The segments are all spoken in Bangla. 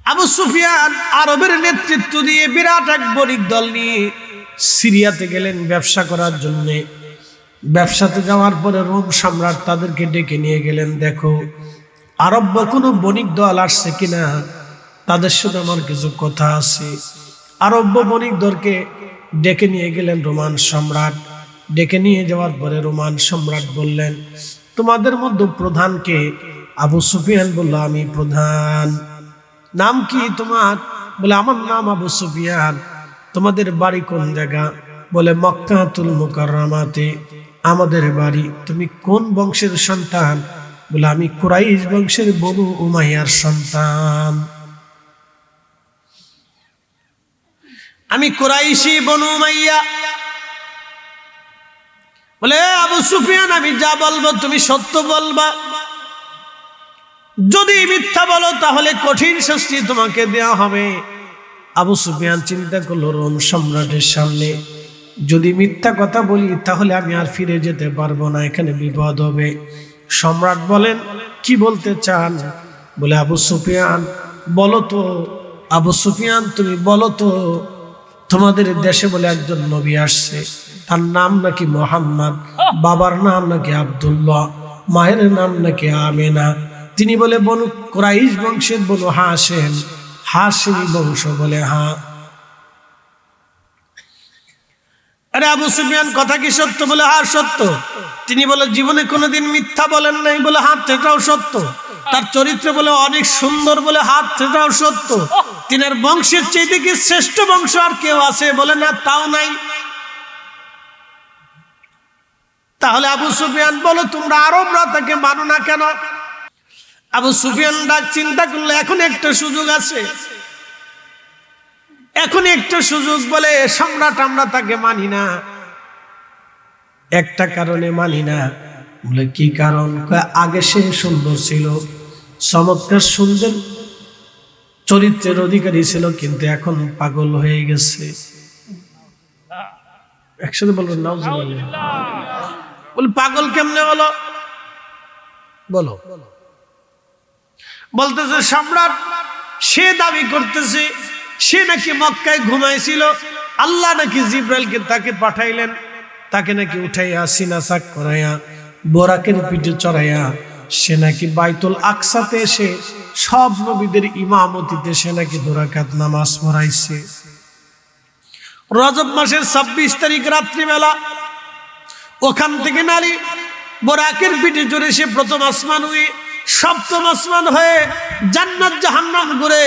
আবু সুফিয়ান আরবের নেতৃত্ব দিয়ে বিরাট এক বণিক দল নিয়ে সিরিয়াতে গেলেন ব্যবসা করার জন্য। ব্যবসাতে যাওয়ার পরে রোম সম্রাট তাদেরকে ডেকে নিয়ে গেলেন, দেখো আরব কোনো বণিক দল আসছে কিনা, তাদের সাথে আমার কিছু কথা আছে। আরব বণিক দলকে ডেকে নিয়ে গেলেন রোমান সম্রাট। ডেকে নিয়ে যাওয়ার পরে রোমান সম্রাট বললেন, তোমাদের মধ্যে প্রধানকে? আবু সুফিয়ান বলল, আমি প্রধান। নাম কি তোমার? বলে, আমার নাম আবু সুফিয়ান। তোমাদের বাড়ি কোন জায়গা? বলে, মক্কাতুল মুকাররমাতে আমাদের বাড়ি। তুমি কোন বংশের সন্তান? বলে, আমি কুরাইশ বংশের বনু উমাইয়ার সন্তান। আমি কুরাইশি বনু উমাইয়া। বলে, আবু সুফিয়ান আমি যা বলবো তুমি সত্য বলবা, যদি মিথ্যা বলো তাহলে কঠিন শাস্তি তোমাকে দেওয়া হবে। আবু সুফিয়ান চিন্তা করলো, রোম সম্রাটের সামনে যদি মিথ্যা কথা বলি তাহলে আমি আর ফিরে যেতে পারবো না, এখানে বিপদ হবে। সম্রাট বলেন, কি বলতে চান? বলে, আবু সুফিয়ান বলো তো। আবু সুফিয়ান তুমি বলো তো, তোমাদের দেশে বলে একজন নবী আসছে, তার নাম নাকি মোহাম্মদ, বাবার নাম নাকি আব্দুল্লাহ, মায়ের নাম নাকি আমেনা। তিনি বলে বনু কুরাইশ বংশের বনু হাশিম, হাশিমি বংশ। বলে, হ্যাঁ। আরে আবু সুফিয়ান কথা কি সত্য? বলে, হ্যাঁ সত্য। তিনি বলে, জীবনে কোনোদিন মিথ্যা বলেন নাই? বলে, হ্যাঁ সেটাও সত্য। তার চরিত্র বলে অনেক সুন্দর? বলে, হ্যাঁ সেটাও সত্য। তিনার বংশের চাইতে কি শ্রেষ্ঠ বংশ আর কেউ আছে? বলে, না তাও নাই। তাহলে আবু সুফিয়ান বলো, তোমরা আরবরা তাকে মানো না কেন? আবু সুফিয়ান ডাক চিন্তা করলে, এখন একটা সুযোগ আছে, এখন একটা সুযোগ। বলে, সম্রাট আমরা তাকে মানি না, একটা কারণে মানি না। বলে, কি কারণ? আগে সে সুন্দর ছিল, চমৎকার সুন্দর চরিত্রের অধিকারী ছিল, কিন্তু এখন পাগল হয়ে গেছে। একসাথে বলবেন নাউজুবিল্লাহ। বলে, পাগল কেমনে হলো? বলো। বলতেছে, সম্রাট সে দাবি করতেছে সে নাকি মক্কায় ঘুমাইছিল, আল্লাহ নাকি জিব্রাইলকে তাকে পাঠাইলেন, তাকে নাকি উঠাইয়া সিনা চাক করাইয়া বোরাকের পিঠে চড়াইয়া সে নাকি বাইতুল আকসাতে এসে সব নবীদের ইমামতিতে সে নাকি 2 রাকাত নামাজ পড়াইছে। রজব মাসের 26 তারিখ রাত্রিবেলা ওখান থেকে নারী বোরাকের পিঠে চড়ে সে প্রথম আসমান হয়ে সপ্তম আসমান হয়ে জান্নাত জাহান্নাম ঘুরে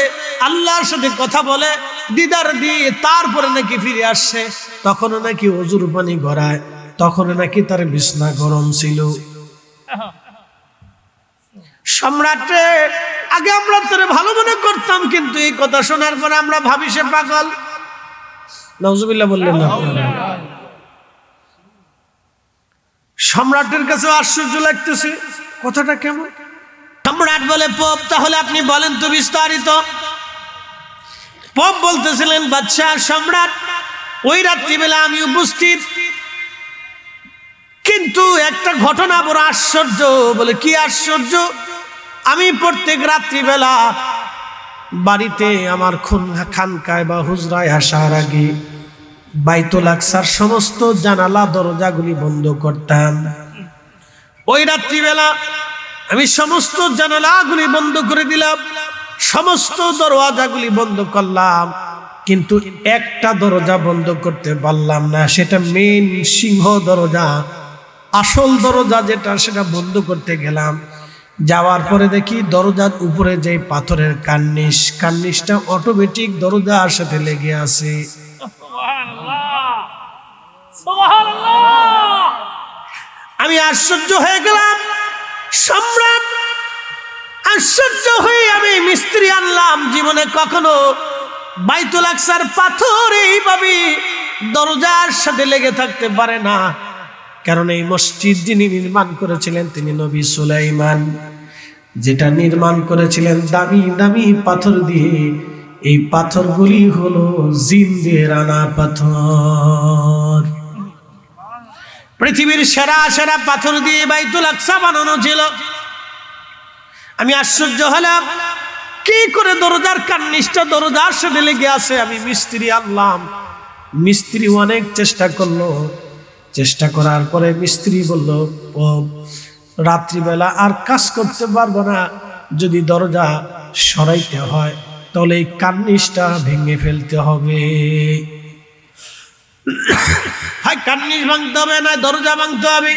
আল্লাহর সাথে কথা বলে, দিদার দিয়ে তারপরে নাকি ফিরে আসছে। তখনও নাকি অজুর পানি গড়ায়, তখনও নাকি তার বিছনা গরম ছিল। সম্রাটে আগে আমরা তোরে ভালো মনে করতাম, কিন্তু এই কথা শোনার পর আমরা ভাবি সে পাগল। নাউজুবিল্লাহ বললেন না? সম্রাটের কাছে আশ্চর্য লাগতেছে, কথাটা কেমন? সম্রাট বলে, পোপ তাহলে আপনি বলেন তো বিস্তারিত। পোপ বলতেছিলেন, বাদশাহ সম্রাট ওই রাত্রিবেলা আমি উপস্থিত, কিন্তু একটা ঘটনা বড় আশ্চর্য। বলে, কি আশ্চর্য? আমি প্রত্যেক রাত্রিবেলা বাড়িতে আমার খানকায় বা হুজরায় আসার আগে বাইতুল আকসার সমস্ত জানালা দরজাগুলি বন্ধ করতাম। ওই রাত্রিবেলা আমি সমস্ত জানালাগুলি বন্ধ করে দিলাম, সমস্ত দরওয়াজাগুলি বন্ধ করলাম, কিন্তু একটা দরজা বন্ধ করতে পারলাম না। সেটা মেন সিংহ দরজা, আসল দরজা যেটা, সেটা বন্ধ করতে গেলাম। যাওয়ার পরে দেখি দরজার উপরে যে পাথরের কার্নিশটা অটোমেটিক দরজার সাথে লেগে আছে। আমি আশ্চর্য হয়ে গেলাম। সম্রাট আশ্চর্য হয়ে আমি মিস্ত্রি আনলাম, জীবনে কখনো বাইতুল আকসার পাথর এইভাবে দরজার সাথে লেগে থাকতে পারে না। কারণ এই মসজিদ যিনি নির্মাণ করেছিলেন তিনি নবী সুলাইমান, যেটা নির্মাণ করেছিলেন দামি দামি পাথর দিয়ে। এই পাথরগুলি হলো জিন দিয়ে রানা পাথর। পৃথিবীর সেরা সেরা পাথর দিয়ে বাইতুল আকসা বানানো ছিল। আমি আশ্চর্য হলাম, কি করে দরজার কার্নিশটা দরজার সাথে লেগে আছে। আমি মিস্ত্রি আনলাম, মিস্ত্রি অনেক চেষ্টা করলো, চেষ্টা করার পরে মিস্ত্রি বলল রাত্রিবেলা আর কাজ করতে পারবো না, যদি দরজা সরাইতে হয় তাহলে এই কার্নিশটা ভেঙে ফেলতে হবে। হয় কার্নিশ ভাঙতে হবে না দরজা ভাঙতে হবে।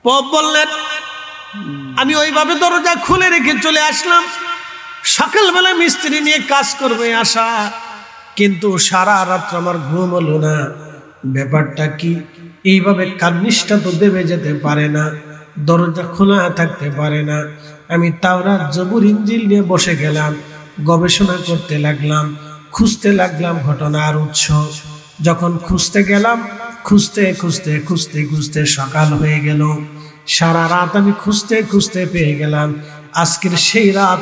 পপ বললেন আমি ওইভাবে দরজা খুলে রেখে চলে আসলাম। সকালবেলা মিস্ত্রি নিয়ে কাজ করবে আশা, কিন্তু সারা রাত্র আমার ঘুম হলো না। ব্যাপারটা কি, এইভাবে কার্নিশটা তো দেবে যেতে পারে না, দরজা খোলা থাকতে পারে না। আমি তাওরাত জবুর ইনজিল নিয়ে বসে গেলাম, গবেষণা করতে লাগলাম, খুঁজতে লাগলাম ঘটনার উৎস। যখন খুঁজতে গেলাম, খুঁজতে খুঁজতে খুঁজতে খুঁজতে সকাল হয়ে গেল। সারা রাত আমি খুঁজতে খুঁজতে পেয়ে গেলাম আজকের সেই রাত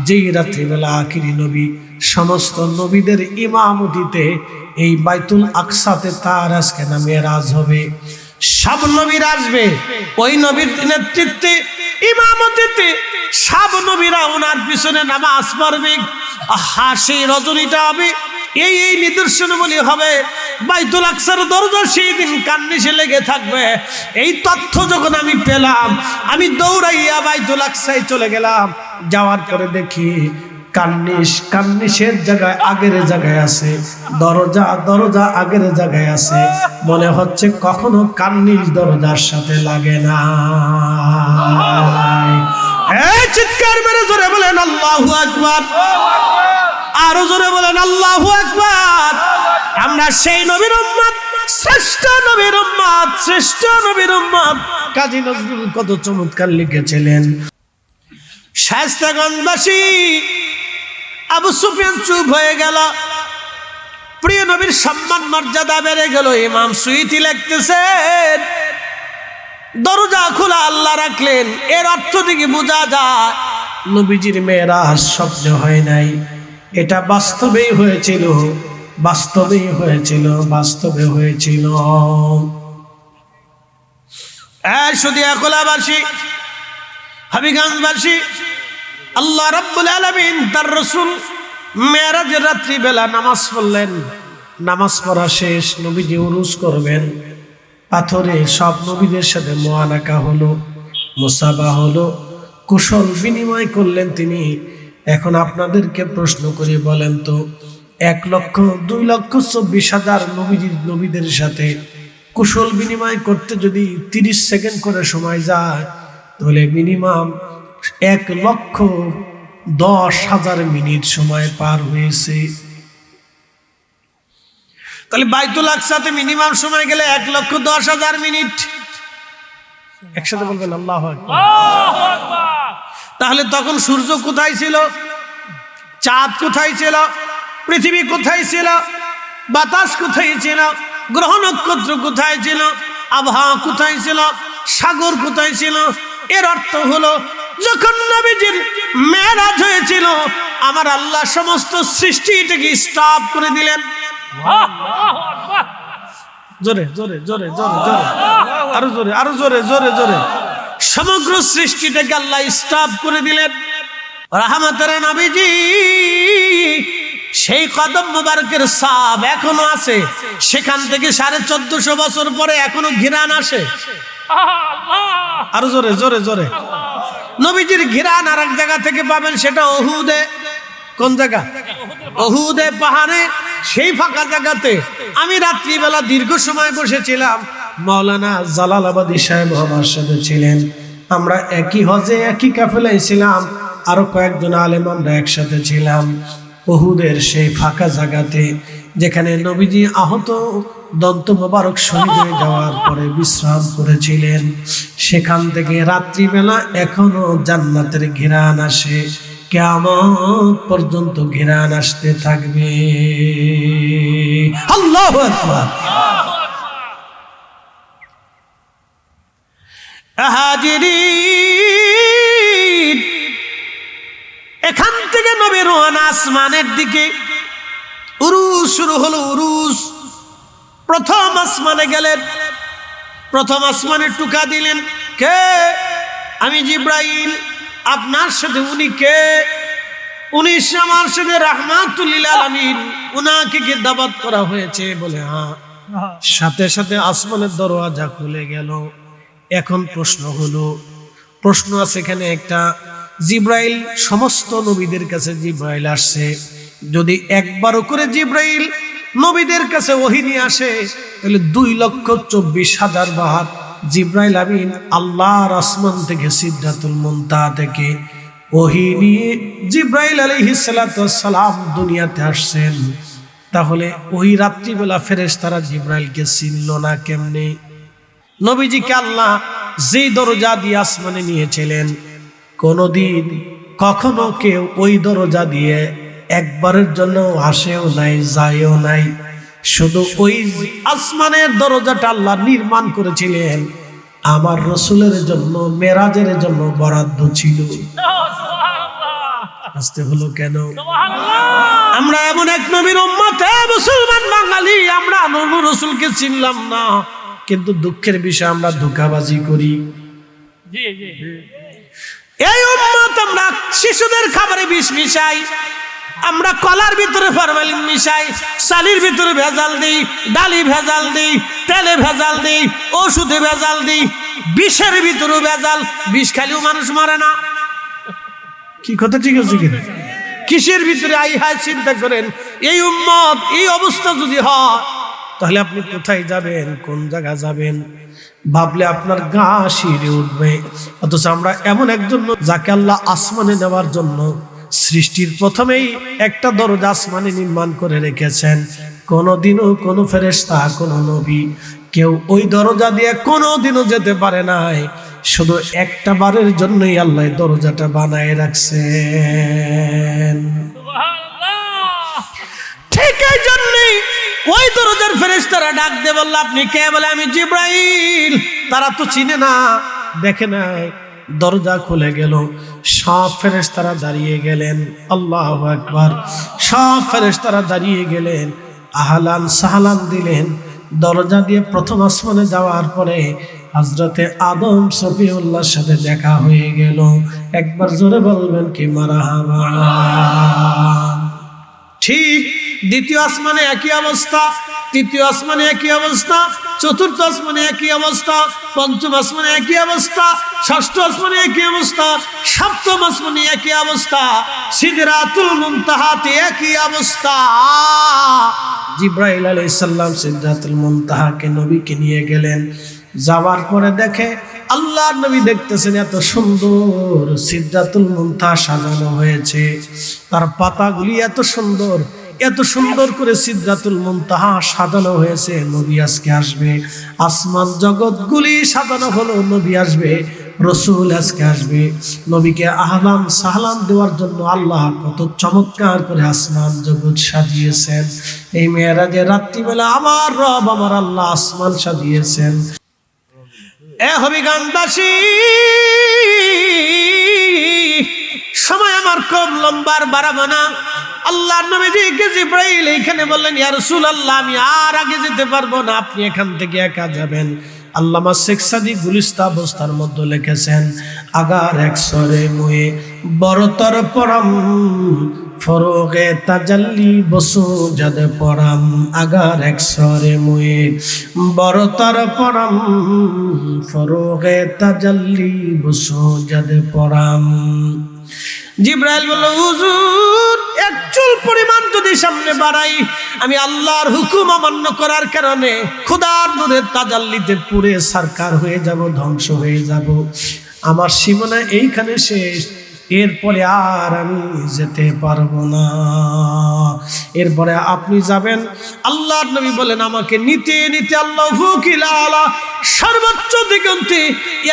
যেই রাত্রিবেলা আখিরি নবী সমস্ত নবীদের ইমামতিতে এই বাইতুল আকসাতে তার আজকে না মেরাজ হবে। সব নবীরা আসবে, ওই নবীর নেতৃত্বে ইমামতিতে সব নবীরা ওনার পিছনে নামাজ পড়বে। আহা, সেই রজনীটা হবে, এই নিদর্শন বলি হবে। বাইতুল আকসার দরজা সেই দিন কার্নিশে লেগে থাকবে। এই তথ্য যখন আমি পেলাম, আমি দৌড়াইয়া বাইতুল আকসায় চলে গেলাম। যাওয়ার পরে দেখি কার্নিশের জায়গায় আগের জায়গায় আছে, দরজা আগের জায়গায় আছে। মনে হচ্ছে কখনো কার্নিশ দরজার সাথে লাগে না। চিৎকার মেরে জোরে বলেন আল্লাহু আকবার, আরো জোরে বলেন আল্লাহু আকবার। আমরা সেই নবীর উম্মত, শ্রেষ্ঠ নবীর উম্মত, শ্রেষ্ঠ নবীর উম্মত। কাজী নজরুল কত চমৎকার লিখেছিলেন, শায়েস্তাগঞ্জবাসী আবু সুফিয়ান চুপ হয়ে গেল, প্রিয় নবীর সম্মান মর্যাদা বেড়ে গেল। ইমাম সুয়ুতী লিখতেছেন দরজা খোলা আল্লাহ রাখলেন, এর অর্থ থেকে বোঝা যায় নবীজির মেরাজ স্বপ্ন হয় নাই, এটা বাস্তবেই হয়েছিল, বাস্তবেই হয়েছিল, বাস্তবে হয়েছিল। শুধু একলাবাসী, হাবিগঞ্জবাসী, আল্লাহ রাব্বুল আলামিন তার রাসূল মেরাজের রাত্রি বেলা নামাজ পড়লেন। নামাজ পড়া শেষ, নবীজি উরুজ করবেন। পাথরে সব নবীদের সাথে মুআনাকা হলো, মুসাবা হলো, কুশল বিনিময় করলেন তিনি। এখন আপনাদেরকে প্রশ্ন করে বলেন তো, 1,02,24,000 নবীদের সাথে কুশল বিনিময় করতে যদি 30 সেকেন্ড করে সময় যায়, তাহলে মিনিমাম 1,10,000 মিনিট সময় পার হয়েছে। তাহলে বাইতুল আকসাতে মিনিমাম সময় গেলে 1,10,000 মিনিট। একসাথে বলবেন আল্লাহু আকবার। তাহলে তখন সূর্য কোথায় ছিল, চাঁদ কোথায় ছিল, পৃথিবী কোথায় ছিল, বাতাস কোথায় ছিল, গ্রহ নক্ষত্র কোথায় ছিল, আবহাওয়া কোথায় ছিল, সাগর কোথায় ছিল? এর অর্থ হলো যখন নবীজির মেরাজ হয়েছিল, আমার আল্লাহ সমস্ত সৃষ্টিটাকে স্টপ করে দিলেন। জোরে জোরে জোরে জোরে জোরে, আরো জোরে, আরো জোরে জোরে জোরে। সমগ্র সৃষ্টিটাকে আল্লাহ স্টপ করে দিলেন। রাহমাতের নবীজি সেই কদম মুবারকের সাব এখনো আছে, সেখান থেকে 1450 বছর পরে এখনো ঘিরান আসে। আরো জোরে জোরে জোরে। নবীজির ঘিরান আর এক জায়গা থেকে পাবেন, সেটা উহুদে। কোন জায়গা? উহুদে পাহাড়ে, সেই ফাঁকা জায়গাতে আমি রাত্রিবেলা দীর্ঘ সময় বসেছিলাম। মাওলানা জালালাবাদী সাহেব আমার সাথে ছিলেন, আমরা একই হজে একই কাফেলায় ছিলাম, আরো কয়েকজন আলেম আমরা একসাথে ছিলাম। উহুদের সেই ফাঁকা জায়গাতে যেখানে নবীজি আহত দন্ত মোবারক শহীদ হয়ে যাওয়ার পরে বিশ্রাম করেছিলেন, সেখান থেকে রাত্রিবেলা এখনো জান্নাতের ঘিরান আসে, কিয়ামত পর্যন্ত ঘিরান আসতে থাকবে। আল্লাহু আকবার। হাজিরিন, এখান থেকে নবী রওনা আসমানের দিকে। উরুজ শুরু হলো, উরুজ। প্রথম আসমানে গেলেন, প্রথম আসমানে টুকা দিলেন কে? আমি জিব্রাইল। আপনার সাথে উনি কে? উনি আমার সাথে রাহমাতুল লিল আলামিন, উনাকে কি দাওয়াত করা হয়েছে? বলে হ্যাঁ। সাথে সাথে আসমানের দরওয়াজা খুলে গেল। এখন প্রশ্ন আছে এখানে একটা। জিব্রাইল, সমস্ত নবীদের কাছে জিব্রাইল আসছে, যদি একবারও করে জিব্রাইল নবীদের কাছে ওহী নিয়ে আসে তাহলে 2,24,000 বার জিব্রাইল আমিন আল্লাহর আসমান থেকে সিদরাতুল মুনতাহা থেকে ওহী নিয়ে জিব্রাইল আলাইহিস সালাতু ওয়াস সালাম দুনিয়াতে আসছেন। তাহলে ওই রাত্রিবেলা ফেরেশতারা জিব্রাইলকে চিনল না কেমনে? নবীজিকে আল্লাহ যেই দরজা দিয়ে আসমানে নিয়েছিলেন, কোনদিন কখনো কেউ ওই দরজা দিয়ে একবারের জন্য আসেও নাই, যায়ও নাই। শুধু ওই আসমানের দরজাটা আল্লাহ নির্মাণ করেছিলেন আমার রসুলের জন্য, মেরাজের জন্য বরাদ্দ ছিল। আসতে হলো কেন? আমরা এমন এক নবীর উম্মত, মুসলমান বাঙালি, আমরা নবী রাসূলকে চিনলাম না, কিন্তু দুঃখের বিষয় আমরা ধোঁকাবাজি করি। এই উম্মত আমরা শিশুদের খাবারে বিষ মিশাই, আমরা কলার ভিতরে ফরমালিন মিশাই, চালের ভিতরে ভেজাল দিই, ডালি ভেজাল দিই, তেলে ভেজাল দিই, ওষুধে ভেজাল দিই, বিষের ভিতরে ভেজাল। বিষ খাইলেও মানুষ মরে না। কি কথা ঠিক আছে কিনা? কিসের ভিতরে হায় চিন্তা করেন। এই উম্মত এই অবস্থা যদি হয় তাহলে আপনি কোথায় যাবেন, কোন জায়গা যাবেন ভাবলে আপনার গা শিরে উঠবে। অথচ আমরা এমন একজন যাকে আল্লাহ আসমানে নেওয়ার জন্য সৃষ্টির প্রথমেই একটা দরজা আসমানে নির্মাণ করে রেখেছেন। কোনোদিনও কোনো ফেরেশতা, কোনো নবী কেউ ওই দরজা দিয়ে কোনোদিনও যেতে পারে নাই। শুধু একটা বারের জন্যই আল্লাহ দরজাটা বানায় রাখছেন। ঠিক এই জন্যই ওই দরজার ফেরেশতারা ডাক দিয়ে বলল, আপনি কে? বলে আমি জিব্রাইল। তারা তো চিনে না, দেখে নাই। দরজা খুলে গেল, সব ফেরেশতারা দাঁড়িয়ে গেলেন। আল্লাহু আকবার। সব ফেরেশতারা দাঁড়িয়ে গেলেন, আহলান সাহলান দিলেন। দরজা দিয়ে প্রথম আসমানে যাওয়ার পরে হযরতে আদম সফিউল্লাহর সাথে দেখা হয়ে গেল। একবার জোরে বলবেন কি মারহাবা। ঠিক দ্বিতীয় আসমানে একই অবস্থা, তৃতীয় আসমানে একই অবস্থা, চতুর্থ আসমানে একই অবস্থা, পঞ্চম আসমানে একই অবস্থা, ষষ্ঠ আসমানে একই অবস্থা, সপ্তম আসমানে একই অবস্থা, সিদরাতুল মুনতাহাতে একই অবস্থা। জিব্রাইল আলাইহিস সালাম সিদরাতুল মুনতাহাকে নবীকে নিয়ে গেলেন। যাওয়ার পরে দেখে আল্লাহর নবী দেখতেছেন এত সুন্দর সিদরাতুল মুনতাহা সাজানো হয়েছে, তার পাতাগুলি এত সুন্দর, এত সুন্দর করে সিদরাতুল মুনতাহা সাজানো হয়েছে। নবী আজকে আসবে, আসমান জগৎগুলি সাজানো হলো, নবী আসবে, রসুল আজকে আসবে। নবীকে আহলান সাহলান দেওয়ার জন্য আল্লাহ কত চমৎকার করে আসমান জগৎ সাজিয়েছেন। এই মেরাজের রাত্রিবেলা আমার রব আমার আল্লাহ আসমান সাজিয়েছেন। এ হবিগঞ্জবাসী, সময় আমার খুব লম্বার বাড়াবো না। আল্লাহর নবীজিকে জিব্রাইল এইখানে বললেন, ইয়া রাসূলুল্লাহ, আমি আর আগে যেতে পারবো না, আপনি এখান থেকে একা যাবেন। আল্লামা শেখ সাদি গুলিস্তা অবস্থার মধ্যে লিখেছেন, আগার একসরে মুয়ে বড়তর পরম ফরোগে তাজাল্লি বসু যাদ পরম। আগার একসরে মুয়ে বড়তর পরম ফরোগে তাজাল্লি বসু যাদ পরম। জিব্রাইল বলল, হুজুর, এক চুল পরিমাণ যদি সামনে বাড়াই, আমি আল্লাহর হুকুম অমান্য করার কারণে খোদার নূরের তাজাল্লিতে পুড়ে সারকার হয়ে যাব, ধ্বংস হয়ে যাব। আমার সীমানা এইখানে শেষ, এরপরে আর আমি যেতে পারবো না। এরপরে আপনি যাবেন। আল্লাহর নবী বলেন, আমাকে নিতে নিতে আল্লাহ ফুকিল আলা, সর্বোচ্চ দিগন্তে,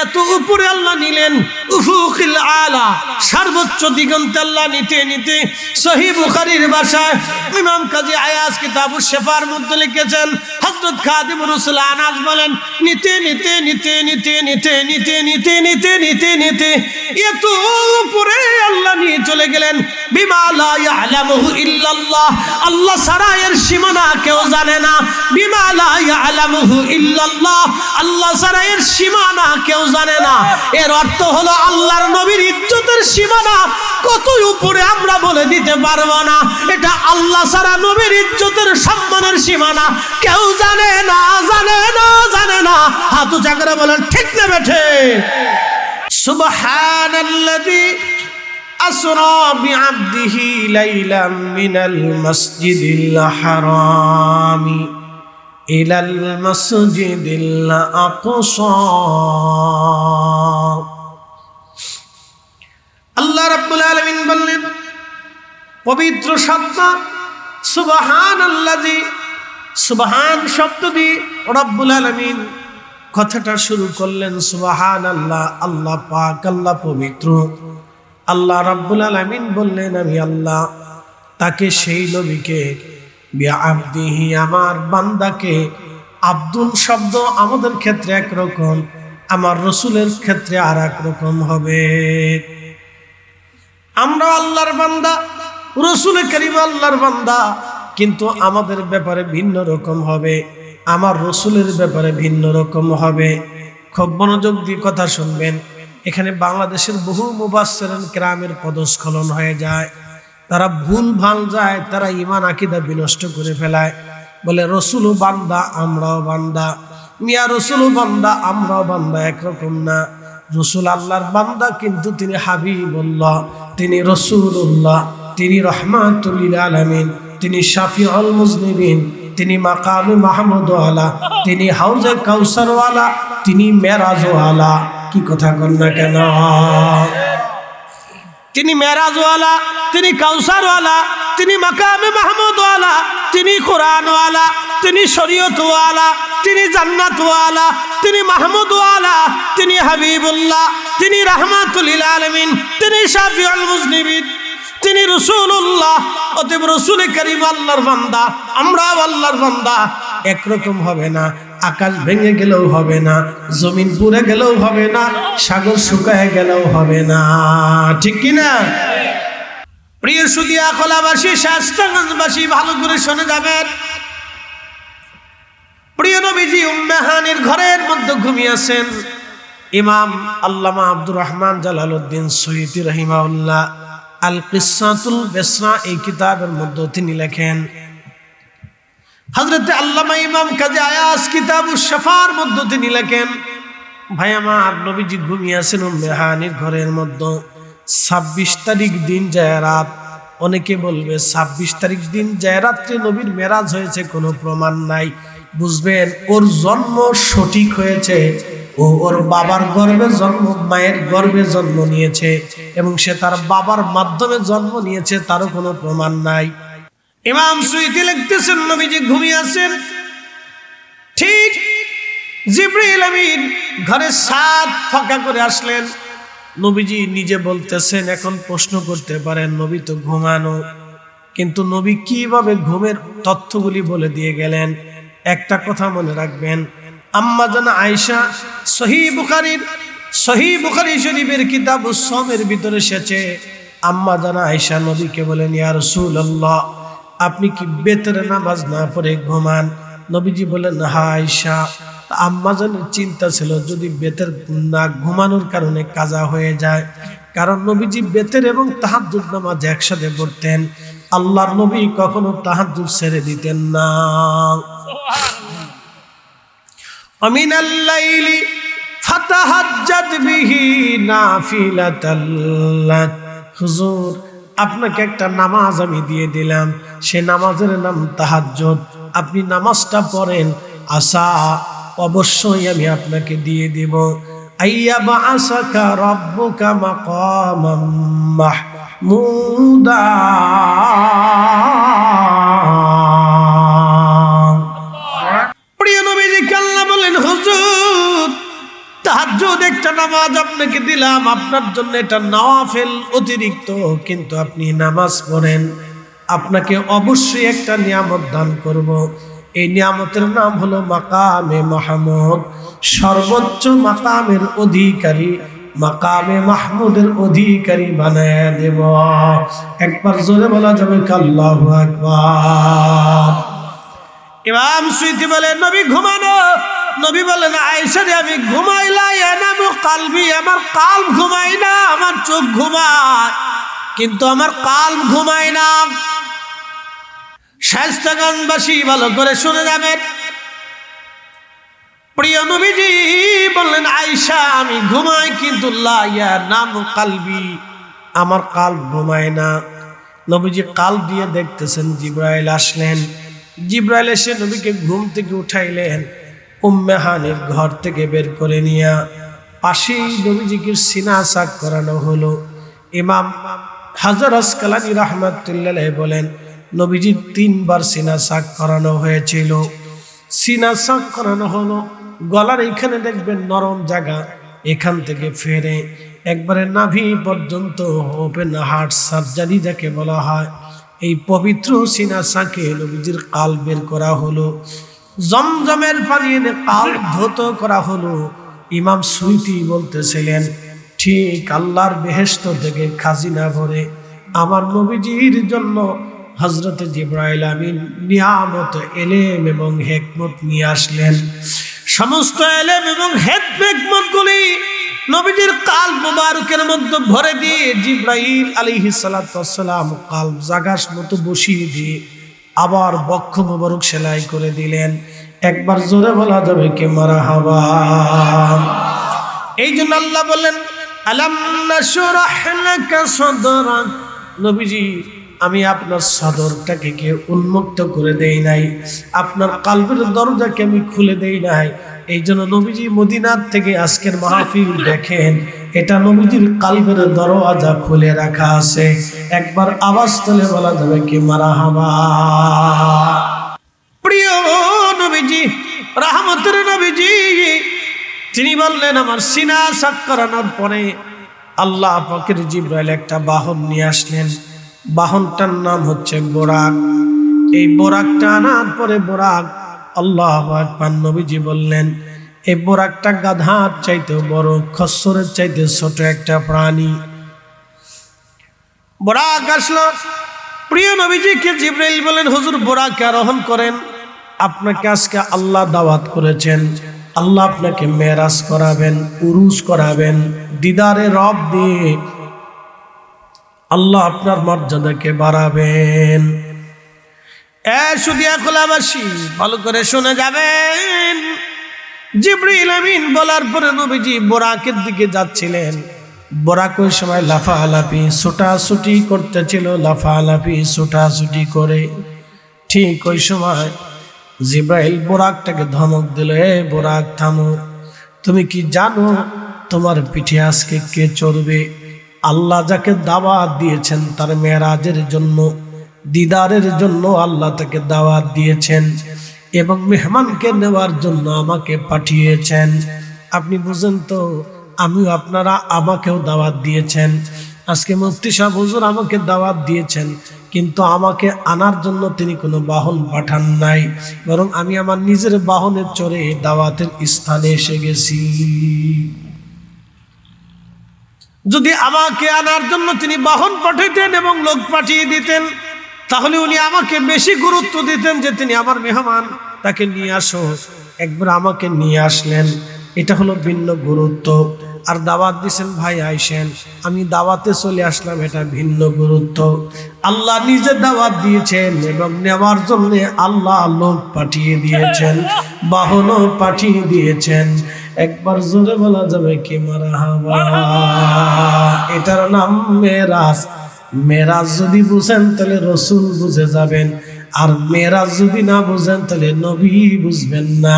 এত উপরে আল্লাহ নিলেন। উফুকিল আলা, সর্বোচ্চ দিগন্তে আল্লাহ নিতে নিতে। সহিহ বুখারীর ভাষায় ইমাম কাজী আয়াজ কিতাবুশ শিফার মধ্যে লিখেছেন, হযরত খাদিমুর রাসূল আনাস বলেন, নিতে নিতে নিতে নিতে নিতে নিতে নিতে নিতে নিতে নিতে এত উপরে আল্লাহ নিয়ে চলে গেলেন। বিমা লা ইয়ালামুহু ইল্লাল্লাহ, ইল্লাল্লাহ, আল্লাহ ছাড়া এর সীমানা কেউ জানে না। বিমা লা ইয়ালামুহু ইল্লাল্লাহ, আল্লাহ ছাড়া এর সীমানা কেউ জানে না। এর অর্থ হলো আল্লাহর নবীর ইজ্জতের সীমানা কত উপরে আমরা বলে দিতে পারবো না। এটা আল্লাহ ছাড়া নবীর ইজ্জতের সম্মানের সীমানা কেউ জানে না, জানে না, জানে না। হাত উঁচা করে বলেন ঠিক না বেঠে? সুবহানাল্লাযী আসরা বিআবদিহি লাইলাম মিনাল মাসজিদিল হারামি ইলাল মাসজিদিল আকসা। আল্লাহ রাব্বুল আলামিন বললেন পবিত্র শব্দ সুবহানাল্লাযী, সুবহান শব্দ দিয়ে রব্বুল আলামিন কথাটা শুরু করলেন। সুবহানাল্লাহ, আল্লাহ পাক, আল্লাহ পবিত্র। আল্লাহ রাব্বুল আলামিন বললেন আমি আল্লাহ তাকে, সেই নবীকে, বিআবদিহি আমার বান্দাকে। আব্দুল শব্দ আমাদের ক্ষেত্রে একরকম, আমার রসুলের ক্ষেত্রে আর এক রকম হবে। আমরা আল্লাহর বান্দা, রসুল করিম আল্লাহর বান্দা, কিন্তু আমাদের ব্যাপারে ভিন্ন রকম হবে, আমার রসুলের ব্যাপারে ভিন্ন রকম হবে। খুব মনোযোগ দিয়ে কথা শুনবেন। এখানে বাংলাদেশের বহু মুফাসসিরিন কেরামের পদস্খলন হয়ে যায়, তারা ভুল ভাল যায়, তারা ঈমান আকীদা বিনষ্ট করে ফেলায়। বলে রসুলও বান্দা আমরাও বান্দা, মিয়া রসুলও বান্দা আমরাও বান্দা, একরকম না। রসুল আল্লাহর বান্দা, কিন্তু তিনি হাবিবুল্লাহ, তিনি রসুলুল্লাহ, তিনি রহমাতুল লিল আলামিন, তিনি শাফিউল মুজনিবিন, তিনি মাকামে মাহমুদ ওয়ালা, তিনি হাউজে কাউসার ওয়ালা, তিনি মেরাজ ওয়ালা। কি কথা কন না কেন? তিনি মেরাজ ওয়ালা, তিনি কাউসার ওয়ালা, তিনি মাকামে মাহমুদ ওয়ালা, তিনি কোরআন ওয়ালা, তিনি শরীয়ত ওয়ালা, তিনি জান্নাত ওয়ালা, তিনি মাহমুদ ওয়ালা, তিনি হাবিবুল্লাহ, তিনি রাহমাতুল লিল আলামিন, তিনি শাফিউল মুজনিবিন, তিনি রাসূলুল্লাহ। অতএব রাসূল করিম আল্লাহর বান্দা, আমরা আল্লাহর বান্দা। একরকম হবে না। আকাশ ভেঙে গেলেও হবে না, জমিন পুড়ে গেলেও হবে না, সাগর শুকায় গেলেও হবে না। ঠিক কি না? প্রিয় সুদিয়া খোলাবাসী, শাস্তাগঞ্জবাসী, ভালো করে শুনে যাবেন। প্রিয় নবীজি উম্মে হানির ঘরের মধ্যে ঘুমিয়েছেন। ইমাম আল্লামা আব্দুর রহমান জালালউদ্দিন সুয়ুতী রাহিমাহুল্লাহ আল কিসাতুল বিসরা এই কিতাবের মধ্যে তিনি লেখেন, হযরত আল্লামা ইমাম কাজী আয়াজ কিতাবুশ শাফার মধ্যে তিনি লেখেন, ভাই আমার নবীজি ঘুমিয়েছেন উম্মে হানির ঘরের মধ্যে। 26 তারিখ দিন যায় রাত। অনেকে বলবে 26 তারিখ দিন যায় রাত্রে নবীর মেরাজ হয়েছে, কোনো প্রমাণ নাই। বুঝবেন ওর জন্ম সঠিক হয়েছে, ও ওর বাবার গর্ভে জন্ম, মায়ের গর্ভে জন্ম নিয়েছে, এবং সে তার বাবার মাধ্যমে জন্ম নিয়েছে, তারও কোনো প্রমাণ নাই। ইমাম সুয়ুতী লিখতেছেন নবীজি ঘুমিয়ে আছেন, ঠিক জিবরিল আমিন ঘরে ছাদ ফাঁকা করে আসলেন। নবীজি নিজে বলতেছেন, এখন প্রশ্ন করতে পারেন নবী তো ঘুমানো, কিন্তু নবী কিভাবে ঘুমের তথ্যগুলি বলে দিয়ে গেলেন। একটা কথা মনে রাখবেন, আম্মা জানা আয়েশা, সহিহ বুখারী শরীফের কিতাবুস সাওমের ভিতরে এসেছে, আম্মা জানা আয়েশা নবীকে বলেন, ইয়া রাসূলুল্লাহ আপনি কি বেতরে নামাজ না পড়ে ঘুমান? নবীজি বলেন, হ্যাঁ আয়েশা। আম্মা জানের চিন্তা ছিল যদি বেতের না ঘুমানোর কারণে কাজা হয়ে যায়, কারণ নবীজি বেতের এবং তাহাজ্জুদ নামাজ একসাথে পড়তেন। আল্লাহর নবী কখনো তাহাজ্জুদ ছেড়ে দিতেন না। আমিনাল লাইলি ফাতাহাজ্জাদ বিহি নাফিলাতাল লাক। হুজুর আপনাকে একটা নামাজ আমি দিয়ে দিলাম, সে নামাজের নাম তাহাজ্জুদ, আপনি নামাজটা পড়েন, আসা অবশ্যই আমি আপনাকে দিয়ে দিব। আইয়াবা আসাকা রাব্বুকা মাকামাম মাহমুদা। প্রিয় নবীজি আল্লাহ বলেন, হুজুর তাহাজ্জুদ একটা নামাজ আপনাকে দিলাম, আপনার জন্য এটা নওয়াফিল অতিরিক্ত, কিন্তু আপনি নামাজ পড়েন, আপনাকে অবশ্যই একটা নিয়ামত দান করব। এই নিয়ামতের নাম হলো মাকামে মাহমুদ, সর্বোচ্চ মাকামের অধিকারী মাকামে মাহমুদের অধিকারী বানায় দেব। একবার জোরে বলা যাবে আল্লাহু আকবার। ইমাম সুয়ুতি বলেন নবী ঘুমানো, নবী বলেন আয়েশা রে আমি ঘুমাইলা ইয়ানামু কলবি, আমার কালব ঘুমায় না, আমার চোখ ঘুমায় কিন্তু আমার কালব ঘুমায় না। শায়েস্তাগঞ্জবাসী ভালো করে শুনে যাবেন, প্রিয় নবীজি বললেন আয়েশা আমি ঘুমাই কিন্তু লা ইয়ানামু কলবি, আমার কালব ঘুমায় না। নবীজি কালব দিয়ে দেখতেছেন, জিবরাইল আসলেন। জিবরাইল এসে নবীকে ঘুম থেকে উঠাইলেন, উম্মে হানির ঘর থেকে বের করে নিয়ে পাশেই নবীজিকে সিনা সাক করানো হলো। ইমাম হাজার আসকালানি রাহমাতুল্লাহ বলেন নবীজির 3 বার সিনা সাক করানো হয়েছিল। সিনা সাক করানো হলো, গলার এখানে দেখবেন নরম জায়গা, এখান থেকে ফেরে একবারে নাভি পর্যন্ত ওপেন হার্ট সার্জারি যাকে বলা হয়, এই পবিত্র সিনা সাকে নবীজির কাল বের করা হলো। জমজমের পানি এনে কাল ধৌত করা হলো। ইমাম সুয়ুতি বলতেছিলেন ঠিক আল্লাহর বেহেশত থেকে খাজিনা ভরে আমার নবীজির জন্য হযরতে জিবরাইল আমিন নিয়ামত এলেম এবং হিকমত নিয়ে আসলেন। সমস্ত এলেম এবং হিকমত গুলি নবীজির কালব মুবারকের মধ্যে ভরে দিয়ে জিবরাইল আলাইহিস সালাতু ওয়াস সালাম কালব জাগাস মতো বসিয়ে দিয়ে আবার বক্ষ মুবারক সেলাই করে দিলেন। একবার জোরে বলা যাবে কি মারহাবা। এই জন্য আল্লাহ বললেন আলাম নাশরাহ লাকা সাদরাক, নবীজি আমি আপনার সদরটাকে কে উন্মুক্ত করে দেই নাই, আপনার কালবের দরজাকে আমি খুলে দেই নাই। এই জন্য নবীজি মদিনার থেকে আজকের মাহফিল দেখেন, এটা নবীজির কালবের দরওয়াজা খুলে রাখা আছে। একবার আওয়াজ তুলে বলা যাবে কি মারহাবা। প্রিয় নবীজি রাহমতের নবীজি তিনি বললেন আমার সিনা সাক করানোর পরে আল্লাহ পাকের জিবরাইল একটা বাহন নিয়ে আসলেন। বাহনটার নাম হচ্ছে বোরাক। এই বোরাকটা আনার পরে বোরাক আল্লাহু আকবার, নবীজি বললেন এই বোরাকটা গাধার চাইতে বড়, খচ্চরের চাইতে ছোট একটা প্রাণী। বোরাক আসলো, প্রিয় নবীজিকে জিবরাইল বলেন হুজুর বোরাকে আরোহণ করেন, আপনাকে আজকে আল্লাহ দাওয়াত করেছেন, আল্লাহ আপনাকে মেরাজ করাবেন, উরুস করাবেন, দিদারে রব দিয়ে আল্লাহ আপনার মর্যাদাকে বাড়াবেন। সুদিয়া খোলাবাসী ভালো করে শুনে যাবেন। জিবরিল আমিন বলার পরে নবীজি বোরাকের দিকে যাচ্ছিলেন। বোরাক ওই সময় লাফালাফি ছোটাছুটি করতেছিল, লাফালাফি ছোটাছুটি করে ঠিক ওই সময় জিবরাইল বোরাকটাকে ধমক দিল, এ বোরাক থামো, তুমি কি জানো তোমার পিঠে আজকে কে চড়বে? আল্লাহ যাকে দাওয়াত দিয়েছেন তার মেরাজের জন্য, দিদারের জন্য আল্লাহ তাকে দাওয়াত দিয়েছেন এবং মেহমানকে নেওয়ার জন্য আমাকে পাঠিয়েছেন। আপনি বুঝেন তো, আমিও আপনারা আমাকেও দাওয়াত দিয়েছেন। আজকে মুফতি সাহেব হুজুর আমাকে দাওয়াত দিয়েছেন, কিন্তু আমাকে আনার জন্য তিনি কোনো বাহন পাঠান নাই, বরং আমি আমার নিজের বাহনে চড়ে দাওয়াতের স্থানে এসে গেছি। যদি আমাকে আনার জন্য তিনি বাহন পাঠাইতেন এবং লোক পাঠিয়ে দিতেন, তাহলে উনি আমাকে বেশি গুরুত্ব দিতেন যে তিনি আমার মেহমান, তাকে নিয়ে আসো। একবার আমাকে নিয়ে আসলেন, এটা হলো ভিন্ন গুরুত্ব। আর দাওয়াত দিয়েছেন ভাই আইসেন, আমি দাওয়াতে চলে আসলাম, এটা ভিন্ন গুরুত্ব। আল্লাহ নিজে দাওয়াত দিয়েছেন এবং নেওয়ার জন্য আল্লাহ লোক পাঠিয়ে দিয়েছেন, বাহনও পাঠিয়ে দিয়েছেন। একবার জোরে বলা যাবে কি মারহাবা। এটার নাম মেরাজ। মেরাজ যদি বুঝেন তাহলে রসুল বুঝে যাবেন, আর মেরাজ যদি না বুঝেন তাহলে নবী বুঝবেন না।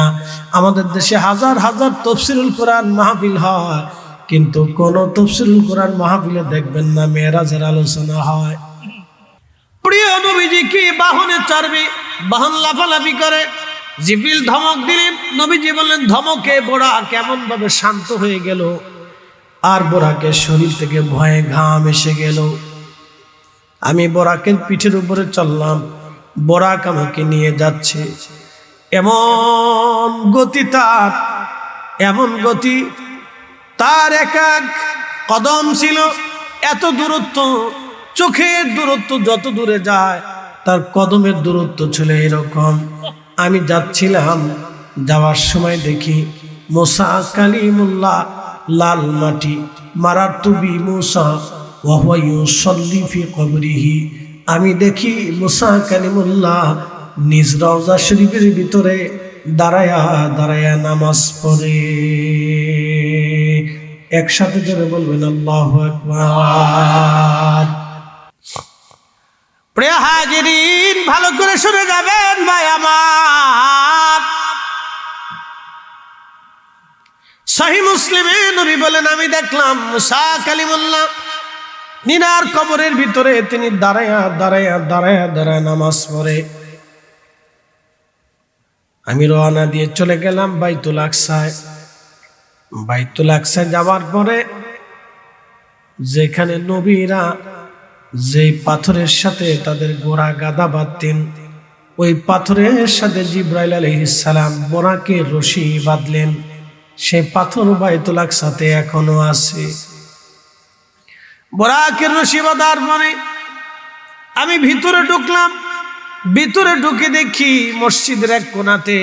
আমাদের দেশে হাজার হাজার তাফসীরুল কোরআন মাহফিল হয়, কিন্তু কোন তাফসীরুল কোরআন মাহফিলে দেখবেন না মেরাজের আলোচনা হয়। প্রিয় নবীজি কি বাহনে চড়বে, বাহন লাফালাফি করে। জিবরিল ধমক দিলেন, নবীজি বললেন ধমকে বোরাক কেমন ভাবে শান্ত হয়ে গেল, আর বোরাকের শরীর থেকে ভয়ে ঘাম এসে গেল। আমি বোরাকের পিঠের উপরে চললাম, বোরাক আমাকে নিয়ে যাচ্ছে। এমন গতি তার, এমন গতি, তার এক এক কদম ছিল এত দূরত্ব, চোখের দূরত্ব যত দূরে যায় তার কদমের দূরত্ব ছিল এরকম। আমি যাচ্ছিলাম, যাওয়ার সময় দেখি মুসা কালিমুল্লাহ, লাল মাটি, মারারতু বি মুসা ওয়া হুয়া ইউসাল্লি ফি কবরিহি। আমি দেখি মুসা কালিমুল্লাহ নিজ রওজা শরীফের ভিতরে দাঁড়ায়া দাঁড়ায়া নামাজ পড়ে। একসাথে জোরে বলবেন আল্লাহু আকবার। প্রিয় হাজিরিন, ভালো করে শুনে যাবেন ভাই আমার। সহিহ মুসলিমে নবী বলেন, আমি দেখলাম মুসা কালিমুল্লাহ নিনার কবরের ভিতরে তিনি দাঁড়ায়া দাঁড়ায়া দাঁড়ায়া দাঁড়ায়া নামাজ পড়ে। আমি রওনা দিয়ে চলে গেলাম বাইতুল আকসায়। বাইতুল আকসায় যাওয়ার পরে যেখানে নবীরা যেই পাথরের সাথে তাদের গোড়া গাদা বাঁধতেন, ওই পাথরের সাথে জিব্রাইল আলাইহিস সালাম বোরাকে রশি বাঁধলেন। সেই পাথর বাইতুল আকসাতে এখনো আছে। বোরাকের রশি বাঁধার পরে আমি ভিতরে ঢুকলাম। ভিতরে ঢুকে দেখি মসজিদের এক কোণাতে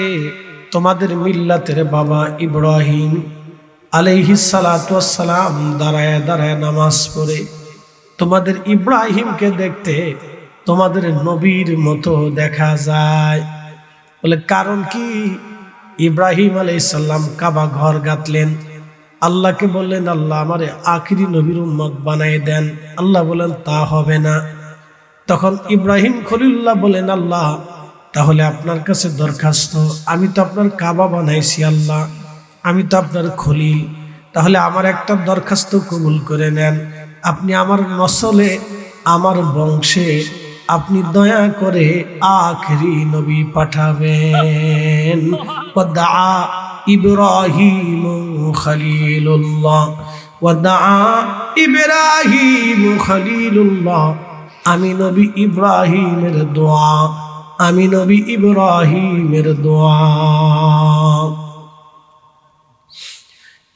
তোমাদের মিল্লাতের বাবা ইব্রাহিম আলাইহিস সালাতু ওয়াস সালাম দাঁড়ায় দাঁড়ায় নামাজ পড়ে। তোমাদের ইব্রাহিমকে দেখতে তোমাদের নবীর মতো দেখা যায়। বলে কারণ কি? ইব্রাহিম আলাইহিস সালাম কাবা ঘর গাঁথলেন, আল্লাহকে বললেন আল্লাহ আমারে আখিরি নবীর উম্মত বানায় দেন। আল্লাহ বলেন তা হবে না। তখন ইব্রাহিম খলিলুল্লাহ বলেন আল্লাহ তাহলে আপনার কাছে দরখাস্ত, আমি তো আপনার কাবা বানাইছি আল্লাহ, আমি তো আপনার খলিল, তাহলে আমার একটা দরখাস্ত কবুল করে নেন। আপনি আমার নসলে, আমার বংশে আপনি দয়া করে আখিরি নবী পাঠাবেন। ওয়াদা ইব্রাহিম খলিলুল্লাহ, ওয়াদা ইব্রাহিম খলিলুল্লাহ। আমি নবী ইব্রাহিমের দোয়া, আমি নবী ইব্রাহিমের দোয়া।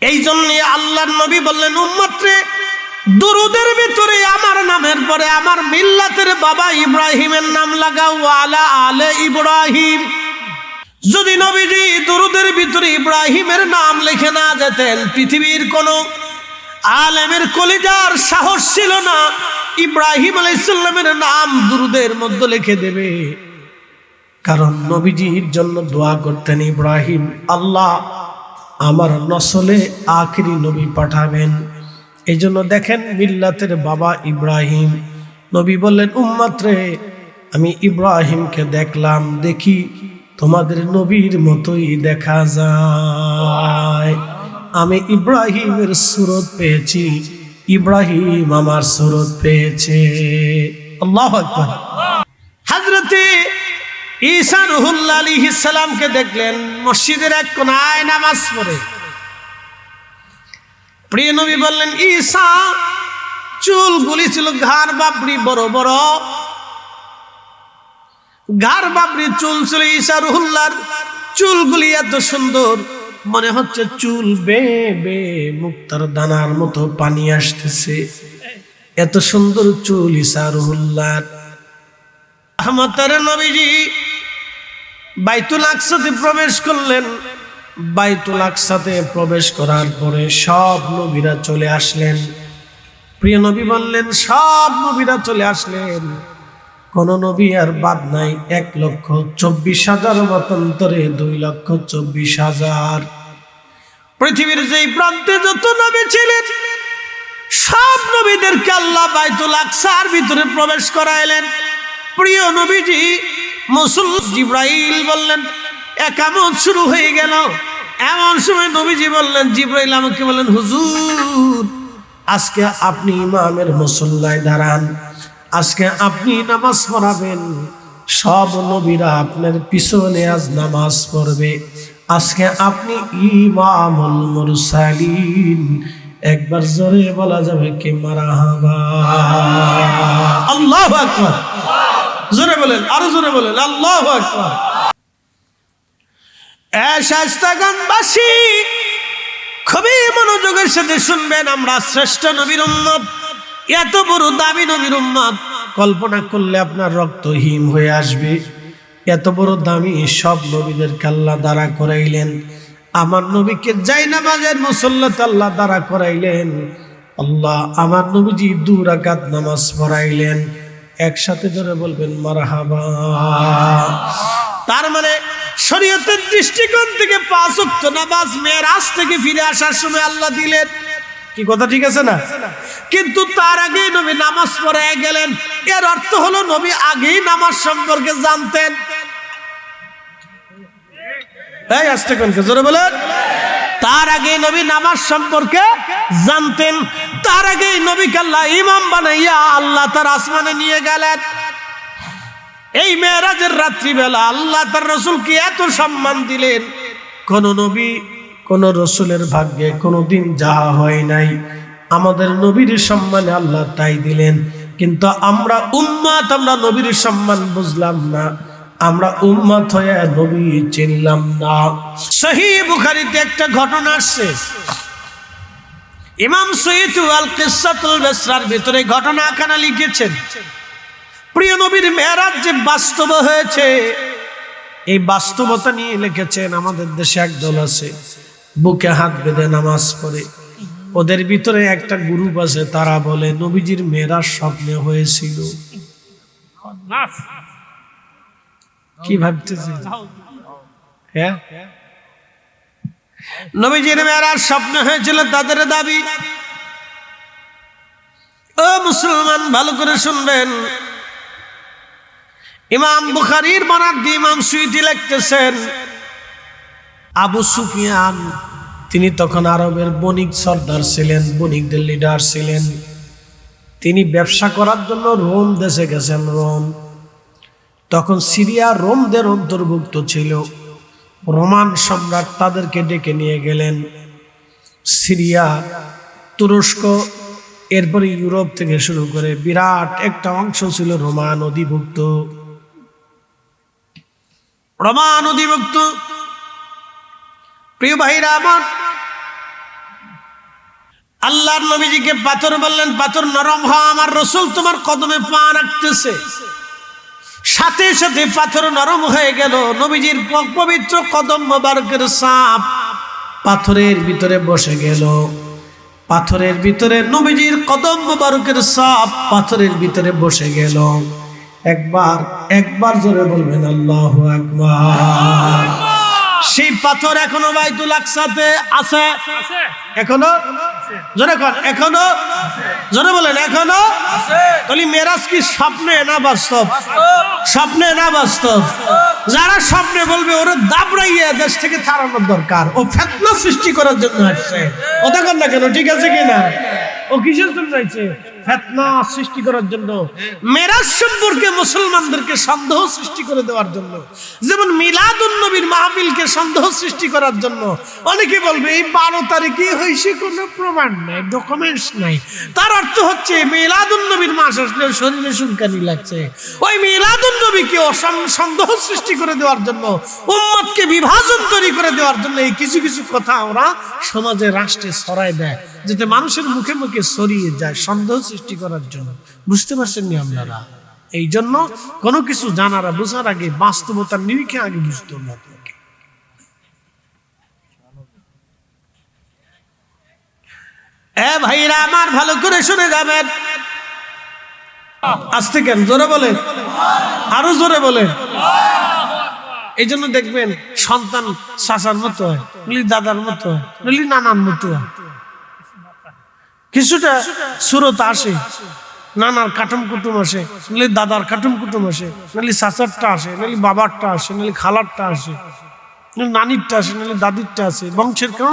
এই জন্য আল্লাহর নবী বললেন উম্মতরে দুরুদের ভিতরে আমার নামের পরে আমার মিল্লাতের বাবা ইব্রাহিমের নাম লাগাও, আলা আলে ইব্রাহিম। যদি নবীজি দুরুদের ভিতরে ইব্রাহিমের নাম লিখে না যেতেন, পৃথিবীর কোন আলেমের কলিজার সাহস ছিল না ইব্রাহিম আলাইহিস সালামের নাম দুরুদের মধ্যে লিখে দেবে। কারণ নবীজির জন্য দোয়া করতেন ইব্রাহিম, আল্লাহ আমার নসলে আখিরি নবী পাঠাবেন। এই জন্য দেখেন মিল্লাতের বাবা ইব্রাহিম। নবী বললেন উম্মত রে আমি ইব্রাহিমকে দেখলাম, দেখি তোমাদের নবীর মতোই দেখা যায়। আমি ইব্রাহিমের সুরত পেয়েছি, ইব্রাহিম আমার সুরত পেয়েছে। আল্লাহু আকবার। হযরতে ঈসা রূহুল্লাহ আলাইহিস সালামকে দেখলেন মসজিদের এক কোণায় নামাজ পড়ে। প্রিয় নবী বললেন ঈসা, চুলগুলি ছিল ঘাড় বাবরি বড় বড়, ঘাড় বাবরি চুল ছিল ঈসা রূহুল্লাহর। চুলগুলি এত সুন্দর, মনে হচ্ছে চুল বেয়ে বেয়ে মুক্তার দানার মতো পানি আসতেছে, এত সুন্দর চুল ঈসা রূহুল্লাহর। রহমতের নবীজি বাইতুল আকসাতে প্রবেশ করলেন। বাইতুল আকসাতে প্রবেশ করার পরে সব নবীরা চলে আসলেন। প্রিয় নবী বললেন সব নবীরা চলে আসলেন, কোন নবী আর বাদ নাই। 1,24,000 মতান্তরে 2,24,000। পৃথিবীর যেই প্রান্তে যত নবী ছিলেন সব নবীদেরকে আল্লাহ বাইতুল আকসার ভিতরে প্রবেশ করাইলেন। প্রিয় নবীজি জিব্রাইল বললেন একামত শুরু হয়ে গেল। এমন সময় নবীজি বললেন, জিব্রাইল আমাকে বললেন হুজুর আজকে আপনি ইমামের মুসল্লায় দাঁড়ান, আজকে আপনি নামাজ পড়াবেন। সব নবীরা আপনার পিছনে আজ নামাজ পড়বে, আজকে আপনি ইমামুল মুরসালিন। একবার জোরে বলা যাবে কি মারহাবা। আল্লাহু আকবার। জোরে বলেন, আরো জোরে বলেন আল্লাহু আকবার। শায়েস্তাগঞ্জবাসী খুবই মনোযোগের সাথে শুনবেন। আমরা শ্রেষ্ঠ নবীর উম্মত, এত বড় দামি নবীর উম্মত, কল্পনা করলে আপনার রক্ত হিম হয়ে আসবে। এত বড় দামি সব নবীদেরকে আল্লাহ দাঁড়া করাইলেন, আমার নবীকে জায়নামাজের মুসল্লাতে আল্লাহ দাঁড়া করাইলেন। আল্লাহ আমার নবীজি 2 রাকাত নামাজ পড়াইলেন। একসাথে ধরে বলবেন মারহাবা। তার মানে শরীয়তের দৃষ্টিকোণ থেকে 5 ওয়াক্ত নামাজ মেরাজ থেকে ফিরে আসার সময় আল্লাহ দিলেন। কি কথা ঠিক আছে না? কিন্তু তার আগে নবী নামাজ পড়ে গেলেন। এর অর্থ হলো নবী আগেই নামাজ সম্পর্কে জানতেন। এই আস্তে কোন জোরে বলেন। তার আগে নবী নামাজ সম্পর্কে জানতেন। তার আগে নবীকে আল্লাহ ইমাম বানাইয়া আল্লাহ তার আসমানে নিয়ে গেলেন। এই মেরাজের রাত্রিবেলা আল্লাহ তার রাসূলকে এত সম্মান দিলেন, কোন নবী কোন রাসূলের ভাগ্যে কোনদিন যাহা হয় নাই। আমাদের নবীর সম্মানে আল্লাহ তাই দিলেন। কিন্তু আমরা উম্মত, আমরা নবীর সম্মান বুঝলাম না, আমরা উম্মত হয়ে নবী চিনলাম না। সহিহ বুখারীতে একটা ঘটনা আসছে, ইমাম সুয়ুতী আল কিসাতুল বিসরার ভিতরে ঘটনাখানা লিখেছেন। প্রিয় নবীর মেরাজ যে বাস্তব হয়েছে, এই বাস্তবতা নিয়ে লিখেছেন। আমাদের দেশে একদল আছে বুকে হাত বেঁধে নামাজ পড়ে, ওদের ভিতরে একটা গ্রুপ আছে, তারা বলে নবীজির মেরাজ স্বপ্নে হয়েছিল। কি ভাবতেছে? হ্যাঁ, নবীজির মেরাজ স্বপ্নে হয়েছিল তাদের দাবি। ও মুসলমান, ভালো করে শুনবেন। ইমাম বুখারীর বরাত দিয়ে ইমাম সুয়ুতী লিখতেছেন, আবু সুফিয়ান তিনি তখন আরবের বণিক সর্দার ছিলেন, বণিকদের লিডার ছিলেন। তিনি ব্যবসা করার জন্য রোম দেশে গেছেন। রোম তখন সিরিয়া রোমদের অন্তর্ভুক্ত ছিল। রোমান সম্রাট তাদেরকে ডেকে নিয়ে গেলেন। সিরিয়া, তুরস্ক, এরপরে ইউরোপ থেকে শুরু করে বিরাট একটা অংশ ছিল রোমান অধিভুক্ত। রোমান অধিভুক্ত। প্রিয় ভাইরা আমার, আল্লাহর নবীজিকে পাথর বললেন, পাথর নরম হ, আমার রাসূল তোমার কদমে পা রাখতেছে। সাথে সাথে পাথর নরম হয়ে গেল। নবীজির পবিত্র কদম মোবারকের ছাপ পাথরের ভিতরে বসে গেল। পাথরের ভিতরে নবীজির কদম মোবারকের ছাপ পাথরের ভিতরে বসে গেল। একবার জোরে বলবেন আল্লাহু আকবার। সেই পাথর এখনো বাইতুল আকসাতে আছে। এখনো জোরে কর, এখনো জোরে বলেন, এখনো। তাহলে মেরাজ কি স্বপ্নে না বাস্তব? স্বপ্নে না বাস্তব? যারা স্বপ্নে বলবে ওরা দাবড়াইয়া দেশ থেকে তাড়ানোর দরকার। ও ফিতনা সৃষ্টি করার জন্য আসছে। কথা কর না কেন? ঠিক আছে কিনা? ও কিসের জন্য আসছে? ফিতনা সৃষ্টি করার জন্য। মেরাজ সম্পর্কে মুসলমানদেরকে সন্দেহ সৃষ্টি করে দেওয়ার জন্য। যেমন মিলাদুন নবীর মাহফিলকে সন্দেহ সৃষ্টি করার জন্য। অনেকে বলবে এই 12 তারিখে হয়েছে, কোনো প্রমাণ নাই, ডকুমেন্টস নাই। তার অর্থ হচ্ছে মিলাদুন নবীর মাস আসলে শরীরে সুলকানি লাগছে। ওই মিলাদুন নবীকে সন্দেহ সৃষ্টি করে দেওয়ার জন্য, উম্মতকে বিভাজন তৈরি করে দেওয়ার জন্য এই কিছু কিছু কথা ওরা সমাজে রাষ্ট্রে ছড়ায় দেয়, যাতে মানুষের মুখে মুখে ছড়িয়ে যায়, সন্দেহ সৃষ্টি করার জন্য। বুঝতে পারছেন নি আপনারা? এই জন্য কোনো কিছু জানার বোঝার আগে বাস্তবতার নিরিখে আগে বুঝতে হবে আপনাকে। ভাইরা আমার, ভালো করে শুনে যাবেন। আস্তে কেন? জোরে বলেন, আরো জোরে বলেন। এই জন্য দেখবেন সন্তান চাচার মতো হয়, নলি দাদার মতো হয়, নলি নানার মতো হয়। কিছুটা সুরত আসে, নানার কাটুম কুটুম আসে, নলি দাদার কাটুম কুটুম আসে, নলি চাচারটা আসে, নলি বাবারটা আসে, নলি খালারটা আসে, নানিরটা আসে, নলি দাদিরটা আসে। বংশের কেউ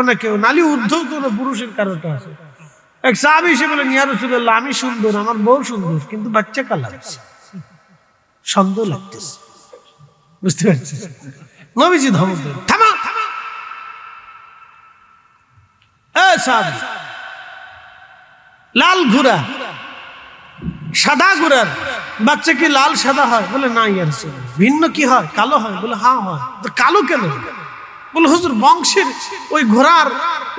না কেউ নালি ঊর্ধ্ব কোনো পুরুষের কারোটা আসে। এক সাহাবী এসে বলেন, ইয়া রাসূলুল্লাহ, আমি সুন্দর, আমার বউ সুন্দর, কিন্তু বাচ্চা কালা, সন্দেহ লাগতেছে। বুঝতে পারছি? নবীজি ধমক দেন, থামা। লাল ঘোড়া, সাদা ঘোড়ার বাচ্চা কি লাল সাদা হয়? বলে না ইয়া রাসূলুল্লাহ। ভিন্ন কি হয়? কালো হয়? বলে হ্যাঁ হয়। তো কালো কেন? বলে হুজুর বংশের ওই ঘোড়ার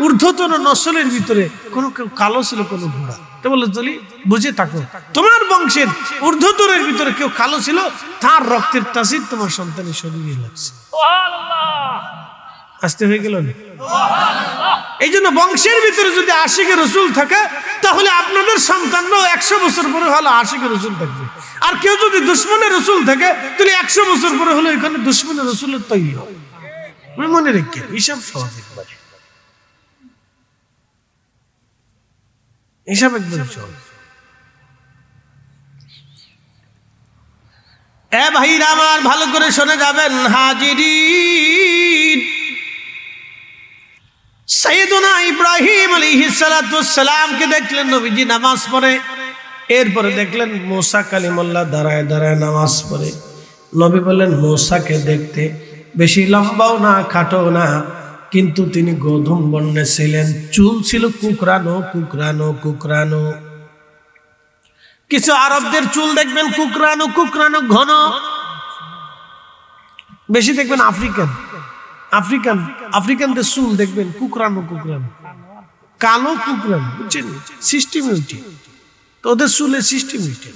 ঊর্ধ্বতন নসলের ভিতরে কোনো কেউ কালো ছিল কোনো ঘোড়া। তো বলে চলি বুঝে থাকো, তোমার বংশের ঊর্ধ্বতনের ভিতরে কেউ কালো ছিল, তার রক্তের তাসির তোমার সন্তানের শরীরে লাগছে। আসতে হয়ে গেল না? এই জন্য বংশের ভিতরে যদি আশিকে রসুল থাকে তাহলে আপনাদের সন্তানরাও 100 বছর পরে হলো আশিকে রসুল থাকবে। আর কেউ যদি দুশ্মনের রসুল থাকে তাহলে 100 বছর পরে হলো এখানে দুশ্মনের রসুলের তৈরি হবে। মনে রেখে হিসাব সহজ, একবারে হিসাব একবারে সহজ। এ ভাইরা আমার ভালো করে শুনে যাবেন হাজিরিন, সাইয়েদুনা ইব্রাহিম আলাইহিস সালাতু ওয়াস সালামকে দেখলেন নবীজি নামাজ পড়ে, এরপরে দেখলেন মুসা কালিমুল্লাহ দাঁড়ায় দাঁড়ায় নামাজ পড়ে। নবী বললেন মুসাকে দেখতে বেশি লম্বাও না খাটো না, কিন্তু তিনি গোধূম বর্ণে ছিলেন, চুল ছিল কুকরানো কুকরানো কুকরানো। কিছু আরবদের চুল দেখবেন কুকরানো কুকরানো ঘন, বেশি দেখবেন আফ্রিকানদের চুল দেখবেন কুকরানো কুকরানো কালো কুকরানো, বুঝছেন? সিস্টেম ওইটি, তো ওদের চুলের সিস্টেম ওইটি।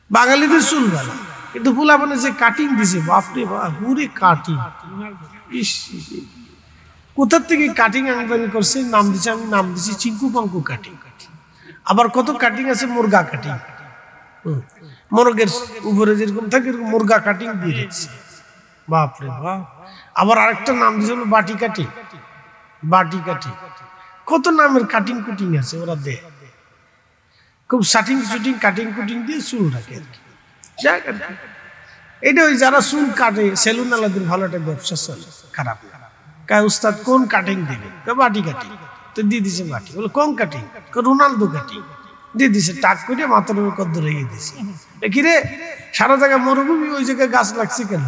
বাঙালিদের চুল ভালো, কিন্তু ফুলাবনে যে কাটিং দিছে, বাপরে বাপ, পুরে কাটিং। কোথার থেকে কাটিং আমদানি করছে, নাম দিছে, আমি নাম দিছি চিঙ্কু পাঙ্কু কাটিং। আবার কত কাটিং আছে, মুরগা কাটিং, মোরগের উপরে যেরকম থাকে এরকম মুরগা কাটিং দিয়ে রেখেছে, বাপরে বাপ। আবার আরেকটা নাম দিয়েছে বাটি কাটিং, বাটি কাটিং, কত নামের কাটিং কুটিং আছে ওরা দেয়। খুব শাটিং শুটিং কাটিং কুটিং দিয়ে চুল রাখে আর কি। এটা ওই যারা চুল কাটে সেলুন আলাদের ভালো একটা ব্যবসা চলে, খারাপ না। কায় উস্তাদ কোন কাটিং দেবে, বাটি কাটিং, তো দিয়ে দিছে বাটি। বলে কোন কাটিং, রোনালদো কাটিং, দিয়ে দিছে টাক করে মাথার উপর কদ্দ রেখে দিছে। কিরে সারা জায়গায় মরুভূমি, ওই জায়গায় গাছ লাগছে কেন?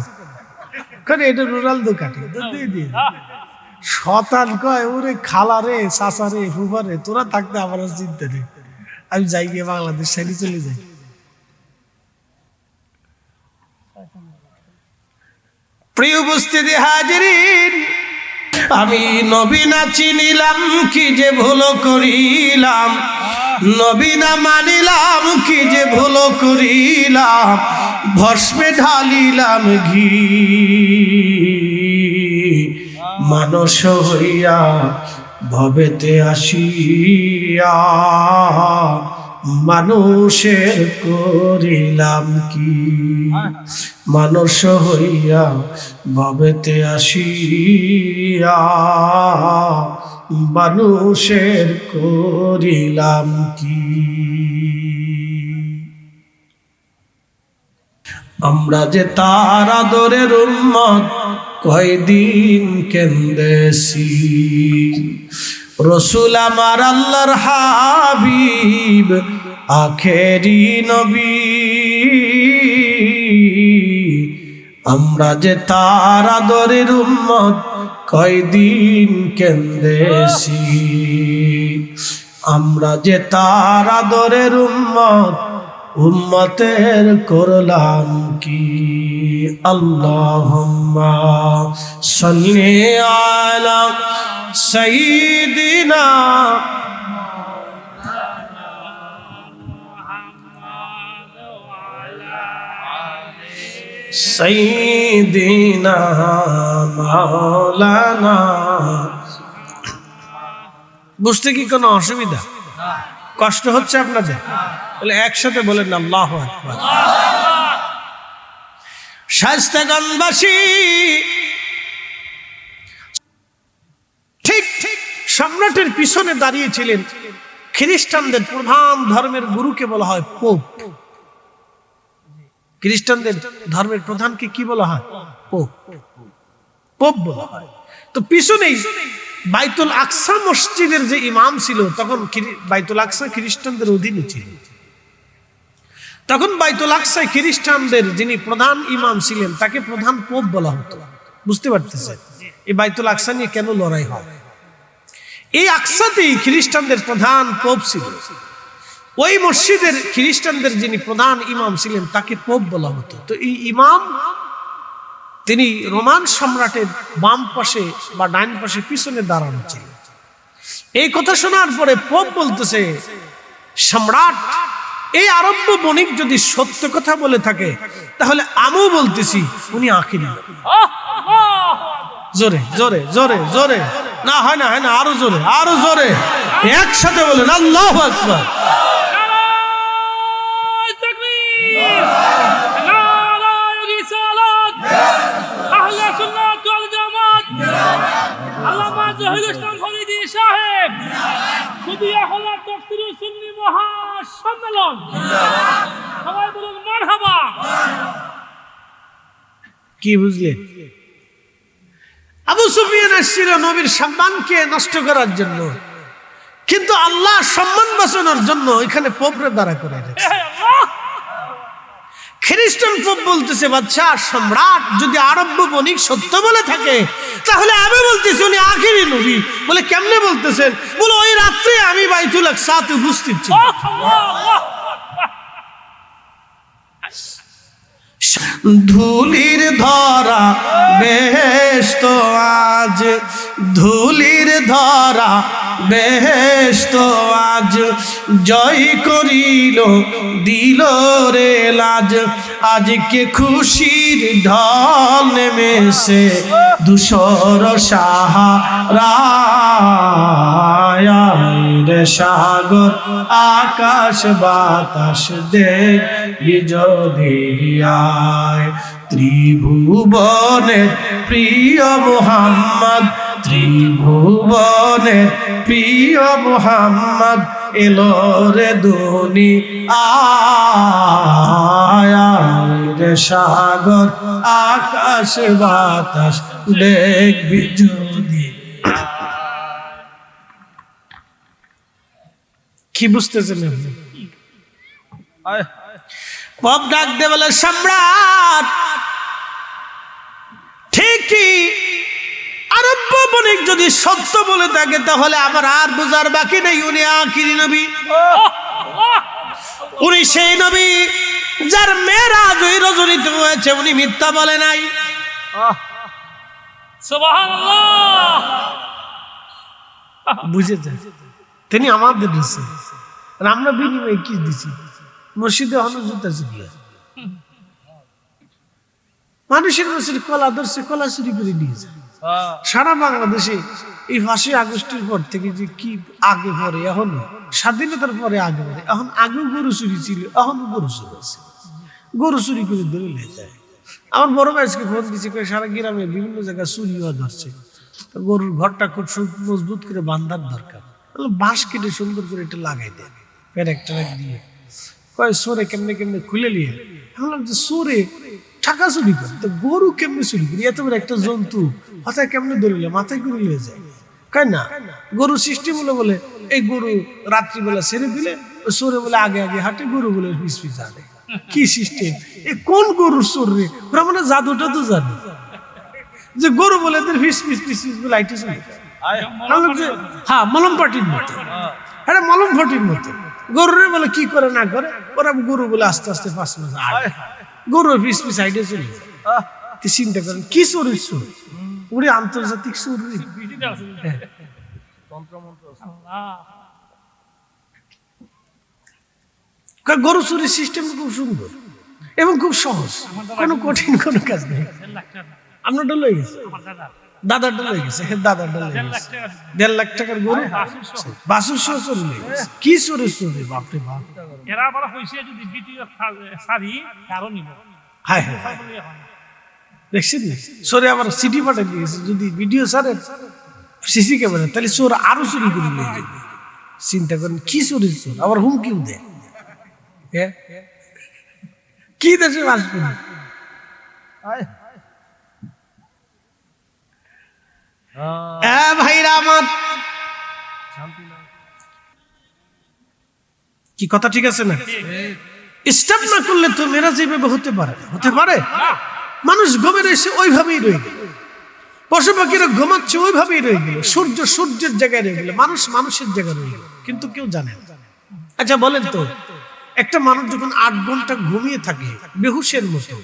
এটা রোনালদো কাটিং, তো দিয়ে দিয়ে শতান কয় ওরে খালা রে চাচা রে ফুফা রে, তোরা থাকতে আমার চিন্তা নেই, আমি যাই গিয়ে বাংলাদেশ সাইডে চলে যাই। প্রিয় উপস্থিতি হাজিরিন, আমি নবী না চিনিলাম কি যে ভুল করিলাম, নবী না মানিলাম কি যে ভুল করিলাম, ভস্মে ঢালিলাম ঘি, মানস হইয়া ভবেতে আসিয়া, মানুষের করিলাম কি, মানুষ হইয়া ভবেতে আসিয়া, মানুষের করিলাম কি। আমরা যে তার আদরের উম্মত, কয়দিন কেন্দেছি, রসুল আমার আল্লাহর হাবিব, আখেরি নবী, আমরা যে তার আদরের উম্মত, কয়দিন কেন্দেছি, আমরা যে তার আদরের উম্মত, উম্মতের করলাম কি। আল্লাহুম্মা সাল্লি আলা সাইয়্যিদিনা সাইয়্যিদিনা মাওলানা। বুঝতে কি কোনো অসুবিধা, কষ্ট হচ্ছে আপনাদের? তাহলে একসাথে বলেন আল্লাহু আকবার। শায়েস্তাগঞ্জবাসী ঠিক ঠিক সম্রাটের পিছনে দাঁড়িয়েছিলেন খ্রিস্টানদের প্রধান ধর্মের গুরুকে বলা হয় পোপ। খ্রিস্টানদের ধর্মের প্রধানকে কি বলা হয়? পোপ, পোপ বলা হয়। তো পিছনেই বাইতুল আকসা মসজিদের যে ইমাম ছিল, তখন বাইতুল আকসা খ্রিস্টানদের অধীনে ছিল। তখন বাইতুল আকসায় খ্রিস্টানদের যিনি প্রধান ইমাম ছিলেন তাকে প্রধান পোপ বলা হতো। বুঝতে পারতেছেন এই বাইতুল আকসা নিয়ে কেন লড়াই হয়? এই আকসাতেই খ্রিস্টানদের প্রধান পোপ ছিল। ওই মসজিদের খ্রিস্টানদের যিনি প্রধান ইমাম ছিলেন তাকে পোপ বলা হতো। তো এই ইমাম তিনি রোমান সম্রাটের বাম পাশে বা ডাইন পাশে পিছনে দাঁড়ানো ছিলেন। এই কথা শোনার পরে পোপ বলতেছে, সম্রাট, এই আরব্য বণিক যদি সত্য কথা বলে থাকে তাহলে আমিও বলতেছি উনি আখিরি নবী। জোরে জোরে জোরে জোরে, না হয় না, হয় না, আরো জোরে, আরো জোরে, একসাথে বলেন আল্লাহু আকবার। কি বুঝলেন? আবু সুফিয়ান আসছিল নবীর সম্মানকে নষ্ট করার জন্য, কিন্তু আল্লাহ সম্মান বাঁচানোর জন্য এখানে পোপরে দাঁড়া করে রেখেছে। খ্রিস্টান পোপ বলতেছে, বাদশা সম্রাট যদি আরব্য বণিক সত্য বলে থাকে তাহলে আমি বলতেছি উনি আখিরি নবী। বলে কেমনে বলতেছেন? বলে ওই রাত্রে আমি বাইতুল আকসাতে উপস্থিত ছিলাম। ধুলির ধরা বেহেশত আজ, ধুলির ধরা বেহেশত আজ, জয় করিল দিল রে লাজ। আজকে খুশির ঢল নেমেছে ধূসর সাহারায়, সাগর আকাশ বাতাস দেখবি যদি আয়। ত্রিভুবনের প্রিয় মুহাম্মদ, ত্রিভুবনের প্রিয় মুহাম্মদ এলো রে দুনিয়ায়, রে সাগর আকাশ বাতাস দেখবি যদি। কি বুঝতেছেন আপনি? পপ ডাক দে বলে, সম্রাট ঠিকই আরব্য বণিক যদি সত্য বলে থাকে তাহলে আমার আর বোঝার বাকি নেই উনি আখিরি নবী। উনি সেই নবী যার মেরাজ ওই রজনীতে হয়েছে, উনি মিথ্যা বলে নাই। সুবহানাল্লাহ। বুঝেছেন? তিনি আমাদের দিয়েছে, আমরা বিনিময়ে কি দিছি? মসজিদে হনুজুত আছে, মানুষের মসজিদ কলা ধরছে, কলা চুরি করে নিয়েছে। সারা বাংলাদেশে এই 5ই আগস্টের পর থেকে যে কি আগে পরে, এখন স্বাধীনতার পরে আগে পরে, এখন আগেও গরু চুরি ছিল, এখন গরু চুরি আছে, গরু চুরি করে ধরে নিয়ে যায়। আমার বড় ভাইকে ফোন দিচ্ছে, সারা গ্রামে বিভিন্ন জায়গায় চুরি হওয়া ধরছে, গরুর ঘরটা খুব মজবুত করে বাঁধার দরকার, বাঁশ কেটে সুন্দর করে এটা লাগাই দেয় প্যারেক ট্যারেক দিয়ে। কয় সোরে কেমনে কেমনে খুলে নিয়ে, ভাবলাম যে সোরে টাকা চুরি করে, তো গরু কেমনে চুরি করি? এত বড় একটা জন্তু মাথায় কেমনে ধরিলে, মাথায় করে নিয়ে যায়। কয় না, গরু সিস্টেম হলো বলে এই গরু রাত্রিবেলা ছেড়ে দিলে সোরে বলে আগে আগে হাঁটে, গরু বলে পিছ পিছ হাঁটে। কি সিস্টেম? এ কোন গরুর চোর রে? ওরা মানে জাদুটা তো জানে যে গরু বলে এদের পিছ পিছ পিছ পিছ বলে আইটে চলে। হ্যাঁ, মলম পাটির মতো, হ্যাঁ মলম ফাটির মতো। গরুরে বলে কি করে না করে, ওরা গরু বলে আস্তে আস্তে 5 মাস আগে গরু পিস পিস সাইডে চলে যায়। চিন্তা করেন কি চোরের চোর, উনি আন্তর্জাতিক চোর। গরু চুরির সিস্টেম খুব সুন্দর এবং খুব সহজ, কোনো কঠিন কোনো কাজ নেই। আপনারটা লয়ে গেছে, দাদারটা লয়ে গেছে, দাদারটা লয়ে গেছে। 1.5 লাখ টাকার গরু 1200 চোর লয়ে গেছে। কি চোরের চোর রে, বাপরে বাপ। এরা আবার হইছে যদি ভিডিও সারি কারো নিব। হায় হায়, দেখছেন চোরে আবার সিটি পাঠিয়ে দিয়েছে, যদি ভিডিও ছাড়েন সিসি ক্যামেরা তাহলে চোর আরো চুরি করে নিয়ে যাবে। চিন্তা করেন কি চোরের চোর, আবার হুমকিও দেয়। কি দেশে বাস করি? ভাইরা আমার, কি কথা ঠিক আছে না? স্টপ না করলে তো মেরাজ এইভাবে হতে পারে না, হতে পারে? মানুষ ঘুমে রয়েছে ওইভাবেই রয়ে গেল, পশু পাখিরা ঘুমাচ্ছে ওইভাবেই রয়ে গেল, সূর্য সূর্যের জায়গায় রয়ে গেল, মানুষ মানুষের জায়গায় রয়ে গেল, কিন্তু কেউ জানে না। আচ্ছা বলেন তো, একটা মানুষ যখন 8 ঘন্টা ঘুমিয়ে থাকে বেহুশের মতো,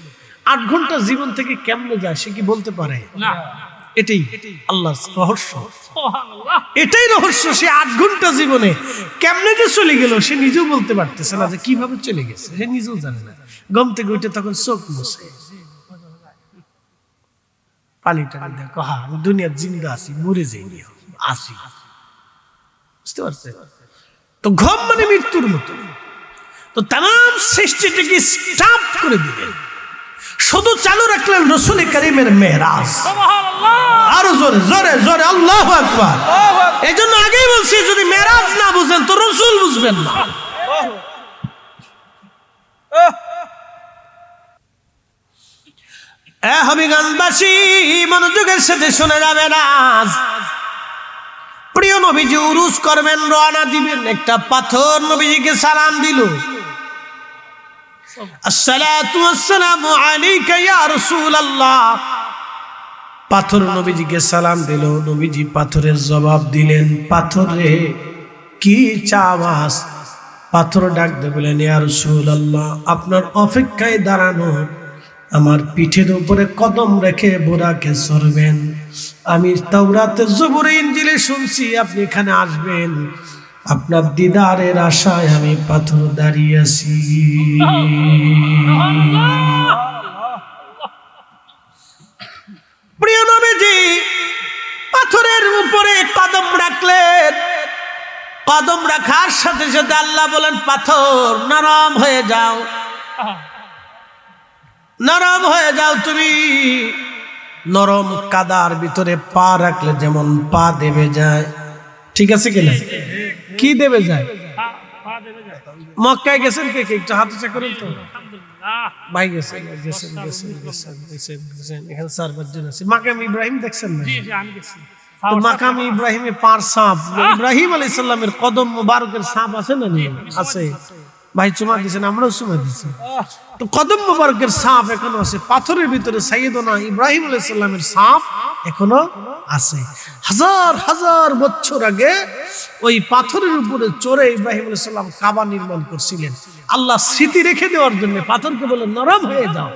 8 ঘন্টা জীবন থেকে কেমনে যায় সে কি বলতে পারে? না। এটাই আল্লাহর রহস্য, সুবহানাল্লাহ। এটাই রহস্য। সে 8 ঘন্টা জীবনে কেমনে যে চলে গেল সে নিজেও বলতে পারতেছে না যে কিভাবে চলে গেছে, সে নিজেও জানে না। ঘুম থেকে উঠে তখন চোখ মুছে পানি টানি দেখো, হ্যাঁ আমি দুনিয়ার জিন্দা আছি, মরে যাইনি, আছি। বুঝতে পারছে? তো ঘুম মানে মৃত্যুর মতো। তো তামাম সৃষ্টিটাকে স্টপ করে দিলেন, শুধু চালু রাখলেন রাসূল কারীমের মেরাজ। সুবহানাল্লাহ। আরো জোরে জোরে জোরে আল্লাহু আকবার। এই জন্য আগেই বলছি যদি মেরাজ না বুঝেন তো রাসূল বুঝবেন না। হবিগঞ্জবাসী মনোযোগের সাথে শুনে যাবেন। আজ প্রিয় নবীজি উরুস করবেন, রওনা দিবেন। একটা পাথর নবীজিকে সালাম দিল, আসসালাতু ওয়াসসালামু আলাইকা ইয়া রাসূলুল্লাহ। পাথর নবীজিকে সালাম দিল, নবীজি পাথরের জবাব দিলেন, পাথরে কি চাওয়াস? পাথর ডাক দিয়ে বলেন, ইয়া রাসূলুল্লাহ আপনার অপেক্ষায় দাঁড়ানো, আমার পিঠের উপরে কদম রেখে বুরাকে সরবেন। আমি তাওরাতে জবুরে ইনজিলে শুনছি আপনি এখানে আসবেন, আপনার দিদারের আশায় আমি পাথর দাঁড়িয়ে আছি। প্রিয় নবীজি পাথরের উপরে কদম রাখলেন, কদম রাখার সাথে সাথে আল্লাহ বলেন, পাথর নরম হয়ে যাও, নরম হয়ে যাও। তুমি নরম কাদার ভিতরে পা রাখলে যেমন পা দেবে যায়, ঠিক আছে কিনা? কি দেবে যায়? পা দেবে যায়। মক্কায় গেছেন কে কে? একটু হাত উঁচা করেন তো। আলহামদুলিল্লাহ। ভাই গেছেন গেছেন গেছেন গেছেন গেছেন গেছেন। এখানে 4-5 জন আছে। মাকাম ইব্রাহিম দেখছেন না? জি জি আমি দেখছি। তো মাকাম ইব্রাহিমে পার সাপ, ইব্রাহিম আলাইহিস সালামের কদম মোবারকের সাপ আছে না? নেই? আছে। ভাই চুমা দিয়েছেন, আমরাও চুমা দিয়েছি। তো কদম মোবারকের সাপ এখনো আছে। পাথরের ভিতরে সাইয়েদনা ইব্রাহিম আলাইহিস সালামের সাপ এখনো আছে। হাজার হাজার বছর আগে ওই পাথরের উপরে চড়ে ইব্রাহিম আলাইহিস সালাম কাবা নির্মাণ করছিলেন। আল্লাহ স্মৃতি রেখে দেওয়ার জন্য পাথরকে বলে নরম হয়ে যাও।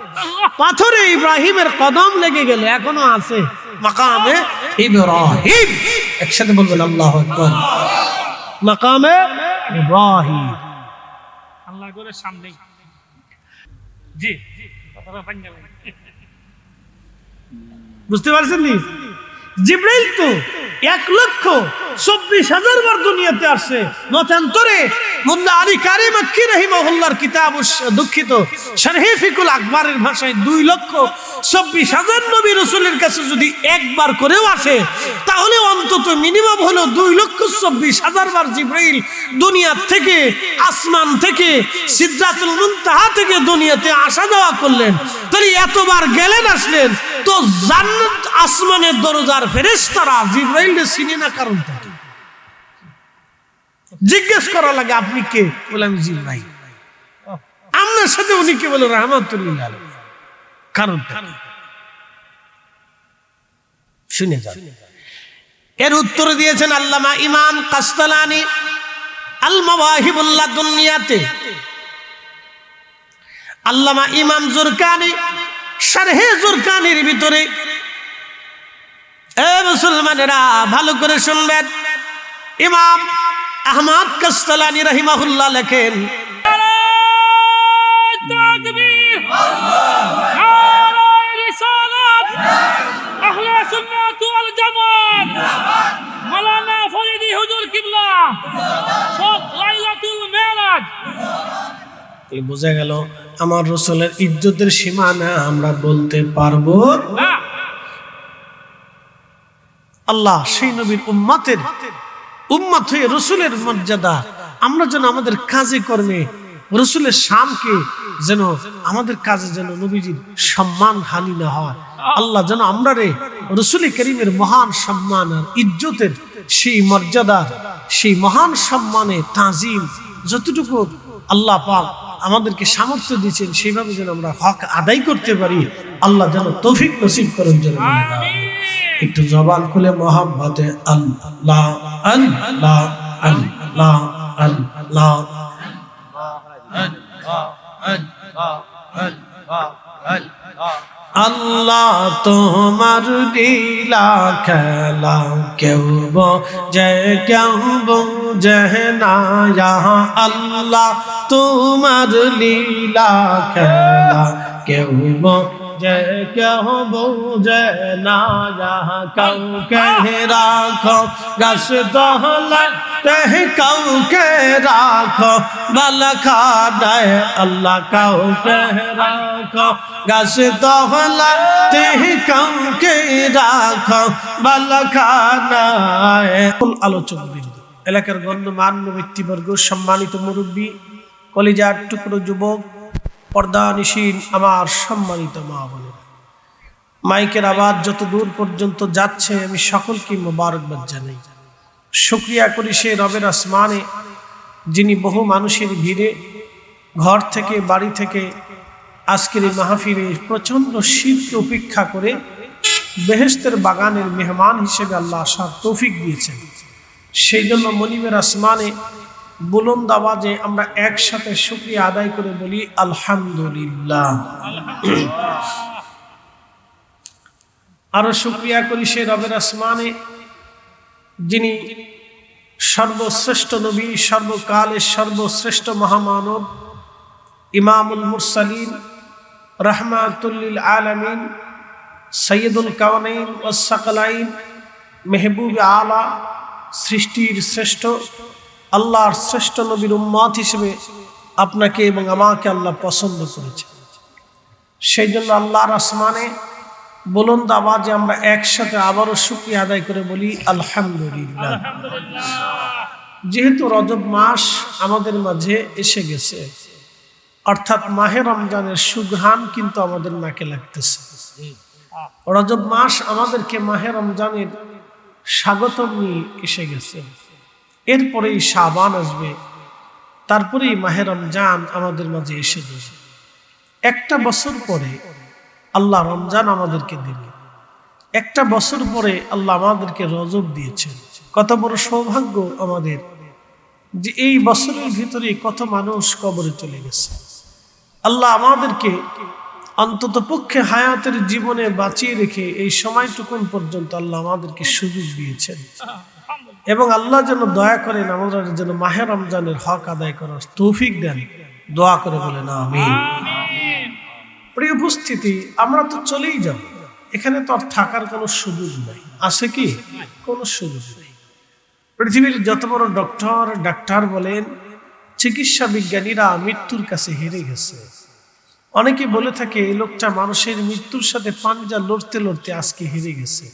পাথরে ইব্রাহিমের কদম লেগে গেলে এখনো আছে মাকামে ইব্রাহিম। একসাথে বলবেন আল্লাহু আকবার। মাকামে ইব্রাহিম আল্লাহ করে সামনেই। জি কথাটা ভাঙা লাগে। বুঝতে পারছেন নি? জিব্রাইল তো 1,24,000 বার দুনিয়াতে আসছে। মতান্তরে মোল্লা আলী কারি মাক্কি রাহিমাহুল্লাহর কিতাব, দুঃখিত, শারহে ফিকুল আকবরের ভাষায় 2,24,000 নবী রাসূলের কাছে যদি একবার করেও আসে তাহলে অন্তত মিনিমাম হলো 2,24,000 বার জিব্রাইল দুনিয়া থেকে, আসমান থেকে, সিদরাতুল মুনতাহা থেকে দুনিয়াতে আসা যাওয়া করলেন। তাহলে এতবার গেলেন আসলেন, তো জান্নাত আসমানের দরজার ফেরেশতারা জিব্রাইলকে চিনে না, কারণটা কি? জিজ্ঞেস করা লাগে আপনি কে? বলে আমি জিব্রাইল। আপনার সাথে উনি কে? বলে রাহমাতুল্লিল আলাইহি। কারণটা কি? শুনে যান। এর উত্তর দিয়েছেন আল্লামা ইমাম কাসতালানি আল মাওয়াহিবুল লাদুনিয়াতে, আল্লামা ইমাম জুরকানি শারহে জুরকানির ভিতরে। এ মুসলমানেরা ভালো করে শুনবেন, ইমাম আহমদ কাসতালানি রাহিমাহুল্লাহ লেখেন, তাকবীর, নারায়ে রিসালাত, আহলে সুন্নাত ওয়াল জামাত, মাওলানা ফরিদি হুজুর কিবলা, শোক লাইলাতুল মেরাজ। এই বোঝা গেল আমার রাসূলের ইজ্জতের সীমানা আমরা বলতে পারবো না। আল্লাহ সেই নবীর উম্মত হয়ে রাসূলের মর্যাদা আমরা যেন আমাদের কাজে কর্মে রাসূলের শানকে যেন আমাদের কাজে যেন নবীজির সম্মান হানি না হয়। আল্লাহ যেন আমরা রাসূল কারীমের মহান সম্মান আর ইজ্জতের সেই মর্যাদা, সেই মহান সম্মানে তাজিম যতটুকু আল্লাহ পাক আমাদেরকে সামর্থ্য দিয়েছেন সেইভাবে যেন আমরা হক আদায় করতে পারি। আল্লাহ যেন তৌফিক নসিব করেন। যেন একটু জবান খুলে মহব্বতে আল্লাহ আল্লাহ আল্লাহ আল্লাহ আল্লাহ। আল্লাহ তোমার লীলা খেলা কেউ বোঝে কেউ বোঝে না আল্লাহ তোমার লীলা খেলা কেউ বোঝে কেউ বোঝে না কাউকে রাখো গাছ দহলা কাউকে রাখো বালখানায় আল্লাহ কাউকে রাখো গাছ দহলাতে কাউকে রাখো বালখানায়। আলোচক বৃন্দ, এলাকার গণ্যমান্য ব্যক্তিবর্গ, সম্মানিত মুরব্বী, কলিজার টুকরো যুবক, পর্দানিশীন আমার সম্মানিত মা বোনেরা, মাইকের আওয়াজ যত দূর পর্যন্ত যাচ্ছে আমি সকলকে মোবারকবাদ জানাই। শুকরিয়া করি সে রবের আসমানে যিনি বহু মানুষের ভিড়ে ঘর থেকে বাড়ি থেকে আজকের এই মাহফিলে প্রচণ্ড শীতকে উপেক্ষা করে বেহেশতের বাগানের মেহমান হিসেবে আল্লাহ আসার তৌফিক দিয়েছেন। সেই জন্য মনিবের আসমানে বুলন্দ আওয়াজে আমরা একসাথে শুকরিয়া আদায় করে বলি আলহামদুলিল্লাহ। আরো শুকরিয়া করি সে রবের আসমানে যিনি সর্বশ্রেষ্ঠ নবী, সর্বকালের সর্বশ্রেষ্ঠ মহামানব, ইমামুল মুরসালিন, রাহমাতুল লিল আলামিন, সৈয়দুল কাওনাইন ওয়াস সাকালাইন, মেহবুব আলা, সৃষ্টির শ্রেষ্ঠ, আল্লাহর শ্রেষ্ঠ নবীর উম্মত হিসেবে আপনাকে এবং আমাকে আল্লাহ পছন্দ করেছে। সেই জন্য আল্লাহর আসমানে বুলন্দ আওয়াজে আমরা একসাথে আবারও শুকরিয়া আদায় করে বলি আলহামদুলিল্লাহ। যেহেতু রজব মাস আমাদের মাঝে এসে গেছে, অর্থাৎ মাহে রমজানের সুঘ্রাণ কিন্তু আমাদের নাকে লাগতেছে। রজব মাস আমাদেরকে মাহে রমজানের স্বাগতম নিয়ে এসে গেছে। এরপরেই শাবান আসবে, তারপরেই মাহে রমজান আমাদের মাঝে এসে যাবে। একটা বছর পরে আল্লাহ রমজান আমাদেরকে দিবে, একটা বছর পরে আল্লাহ আমাদেরকে রজব দিয়েছেন। কত বড় সৌভাগ্য আমাদের যে এই বছরের ভিতরে কত মানুষ কবরে চলে গেছে। আল্লাহ আমাদেরকে অন্তত পক্ষে হায়াতের জীবনে বাঁচিয়ে রেখে এই সময়টুকুন পর্যন্ত আল্লাহ আমাদেরকে সুযোগ দিয়েছেন এবং আল্লাহ যেন দয়া করেন আমরা যেন মাহে রমজানের হক আদায় করার তৌফিক দেন। দোয়া করে বলেন আমিন। প্রিয় উপস্থিতি, আমরা তো চলেই যাব, এখানে তো আর থাকার কোনো সুযোগ নাই। আছে কি? কোনো সুযোগ নেই। পৃথিবীর যত বড় ডাক্তার বলেন, চিকিৎসা বিজ্ঞানীরা মৃত্যুর কাছে হেরে গেছে। অনেকে বলে থাকে এই লোকটা মানুষের মৃত্যুর সাথে পাঞ্জা লড়তে লড়তে আজকে হেরে গেছে।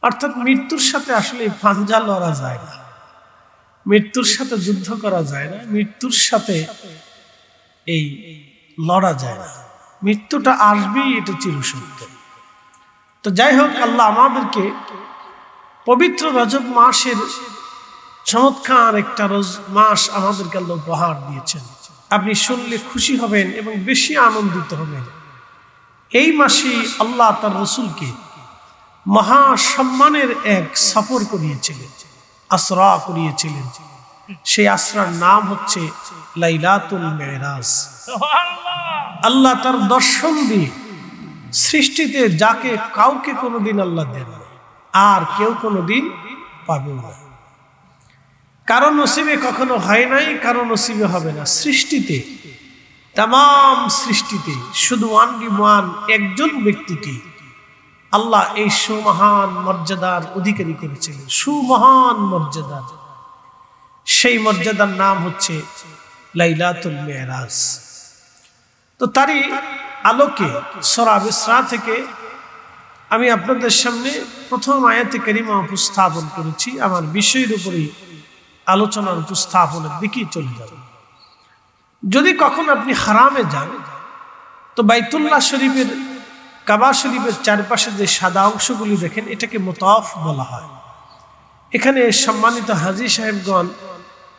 অর্থাৎ মৃত্যুর সাথে আসলে পাঞ্জা লড়া যায় না, মৃত্যুর সাথে যুদ্ধ করা যায় না, মৃত্যুর সাথে এই লড়া যায় না। মৃত্যুটা আসবেই, এটা চিরসত্য। তো যাই হোক, আল্লাহ আমাদেরকে পবিত্র রজব মাসের চমৎকার একটা মাস আমাদেরকে আল্লাহ উপহার দিয়েছেন। আপনি শুনলে খুশি হবেন এবং বেশি আনন্দিত হবেন। এই মাসে আল্লাহ তার রসুলকে মহা সম্মানের এক সফর করিয়েছিলেন, আসরা করিয়েছিলেন। সেই আসরার নাম হচ্ছে লাইলাতুল মেরাজ। আল্লাহ তার দর্শন দিয়ে সৃষ্টিতে যাকে কাউকে কোনোদিন আল্লাহ দেন আর কেউ কোনোদিন পাবেও না। কারো নসিবে কখনো হয় নাই, কারো নসিবে হবে না। সৃষ্টিতে, তাম সৃষ্টিতে শুধু ওয়ান একজন ব্যক্তিকে আল্লাহ এই সুমহান মর্যাদার অধিকারী করেছিলেন, সুমহান মর্যাদার। সেই মর্যাদার নাম হচ্ছে লাইলাতুল মেরাজ। তো তারই আলোকে সূরা ইসরা থেকে আমি আপনাদের সামনে প্রথম আয়াতে কারিমা উপস্থাপন করেছি। আমার বিষয়ের উপরেই আলোচনার উপস্থাপনের দিকেই চলে যাব। যদি কখন আপনি হারামে যান, তো বাইতুল্লাহ শরীফের, কাবা শরীফের চারপাশে যে সাদা অংশগুলি দেখেন, এটাকে মুতাওয়াফ বলা হয়। এখানে সম্মানিত হাজী সাহেবগণ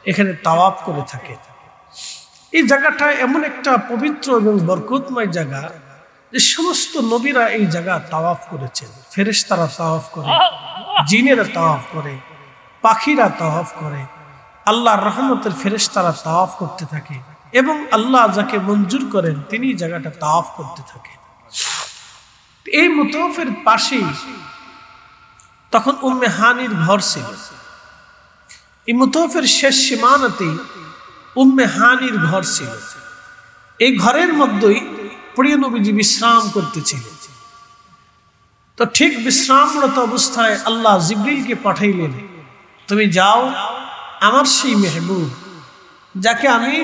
এখানে তাওয়াফ করে থাকে। এই জায়গাটা এমন একটা পবিত্র এবং বরকতময় জায়গা যে সমস্ত নবীরা এই জায়গা তাওয়াফ করেছেন। ফেরেশতারা তাওয়াফ করে, জিনেরা তাওয়াফ করে, পাখিরা তাওয়াফ করে, আল্লাহর রহমতের ফেরেশতারা তাওয়াফ করতে থাকে। এবং আল্লাহ যাকে মঞ্জুর করেন তিনি জায়গাটা তাওয়াফ করতে থাকেন। এই মুতাওয়াফের পাশেই তখন উম্মে হানির ঘর ছিল। এই মুতাওয়াফের শেষ সীমানাতেই উম্মে হানির ঘর ছিল। এই ঘরের মধ্যেই প্রিয় নবীজি বিশ্রাম করতেছিলেন। তো ঠিক বিশ্রামরত অবস্থায় আল্লাহ জিবরিলকে পাঠাইলেন, তুমি যাও আমার সেই মেহবুব যাকে আমি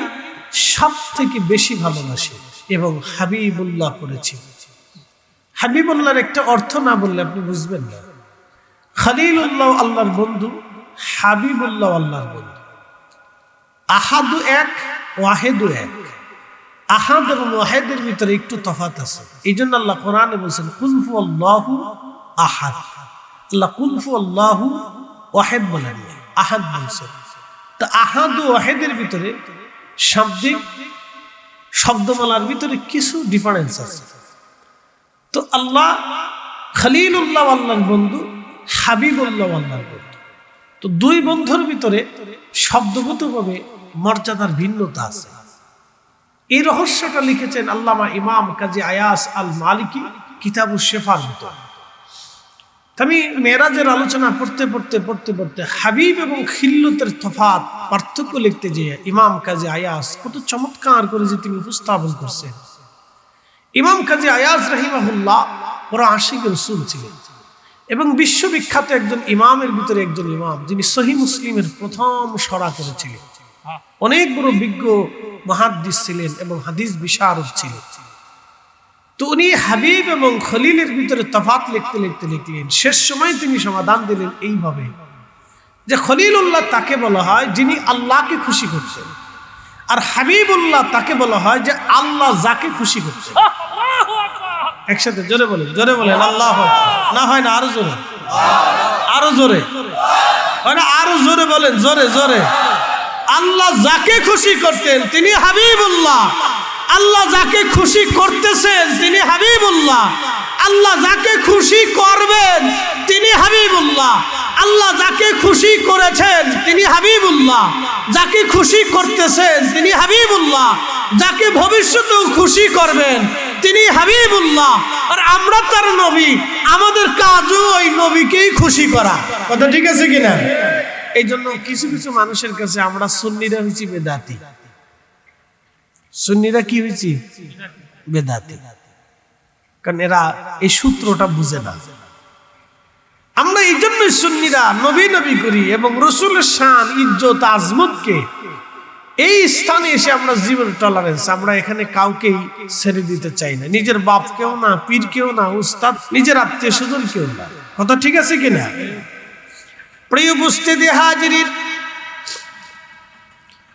সব থেকে বেশি ভালোবাসি এবং হাবিবুল্লাহ করেছি। হাবিবুল্লাহর একটা অর্থ না বললে আপনি বুঝবেন না। খলিলুল্লাহ আল্লাহর বন্ধু, হাবিবুল্লাহ আল্লাহর বন্ধু। আহাদু এক, ওয়াহেদু এক। আহাদ এবং ওয়াহেদের ভিতরে একটু তফাৎ আছে। এই জন্য আল্লাহ কোরআনে বলছেন কুল হুয়াল্লাহু আহাদ। আল্লাহ কুল হুয়াল্লাহু ওয়াহেদ বলেন, আহাদ বলছেন। তো আহাদ ও ওয়াহেদের ভিতরে শাব্দিক শব্দমালার ভিতরে কিছু ডিফারেন্স আছে। তো আল্লাহ খলিলুল্লাহ আল্লাহর বন্ধু, হাবিবুল্লাহ আল্লাহর বন্ধু। তো দুই বন্ধুর ভিতরে শব্দগতভাবে মর্যাদার ভিন্নতা আছে। এই রহস্যটা লিখেছেন আল্লামা ইমাম কাজী আয়াস আল মালিকি কিতাবুশ শেফার ভিতরে। আমি মেরাজের আলোচনা পড়তে পড়তে পড়তে পড়তে হাবিব এবং খিল্লতের তফাৎ পার্থক্য লিখতে যেয়ে ইমাম কাজী আয়াস কত চমৎকার করে যে তিনি উপস্থাপন করছেন। ইমাম কাজী আয়াস রাহিমাহুল্লাহ ওরা আশিক রাসূল ছিলেন এবং বিশ্ববিখ্যাত একজন ইমামের ভিতরে একজন ইমাম, যিনি সহিহ মুসলিমের প্রথম সরা করেছিলেন। অনেক বড় বিজ্ঞ মুহাদ্দিস ছিলেন এবং হাদিস বিশারদ ছিলেন। তো উনি হাবিব এবং খলিলের ভিতরে তফাৎ লিখতে লিখতে লিখলেন। শেষ সময় তিনি সমাধান দিলেন এইভাবে যে খলিলুল্লাহ তাকে বলা হয় যিনি আল্লাহকে খুশি করছেন, আর হাবিবুল্লাহ তাকে বলা হয় যে আল্লাহ যাকে খুশি করছেন। একসাথে জোরে বলেন, জোরে বলেন আল্লাহু আকবার। না হয় না, আরো জোরে, আরো জোরে হয় না, আরো জোরে বলেন, জোরে জোরে। আল্লাহ যাকে খুশি করতেন তিনি হাবিবুল্লাহ, আল্লাহ যাকে খুশি করতেছেন তিনি হাবিবুল্লাহ, আল্লাহ যাকে খুশি করবেন তিনি হাবিবুল্লাহ, আল্লাহ যাকে খুশি করেছেন তিনি হাবিবুল্লাহ, যাকে খুশি করতেছেন তিনি হাবিবুল্লাহ, যাকে ভবিষ্যতেও খুশি করবেন তিনি হাবিবুল্লাহ। আর আমরা তার নবী, আমাদের কাজও ওই নবীকেই খুশি করা। কথা ঠিক আছে কিনা? এই জন্য কিছু কিছু মানুষের কাছে আমরা সুন্নিরা হয়েছি বেদাতি। সুন্নিরা কি হয়েছি? বেদাতি। কারণ এরা এই সূত্রটা বুঝে না। আমরা এই জন্য সুন্নিরা নবী নবী করি এবং রসুলের শান ইজ্জত আজমতকে এই স্থানে এসে আমরা জীবন টলারেন্স, আমরা এখানে কাউকেই ছেড়ে দিতে চাই না। নিজের বাপ কেউ না, পীর কেউ না, উস্তাদ, নিজের আত্মীয় স্বজন কেউ না। কথা ঠিক আছে কিনা? প্রিয় উপস্থিতি হাজিরিন,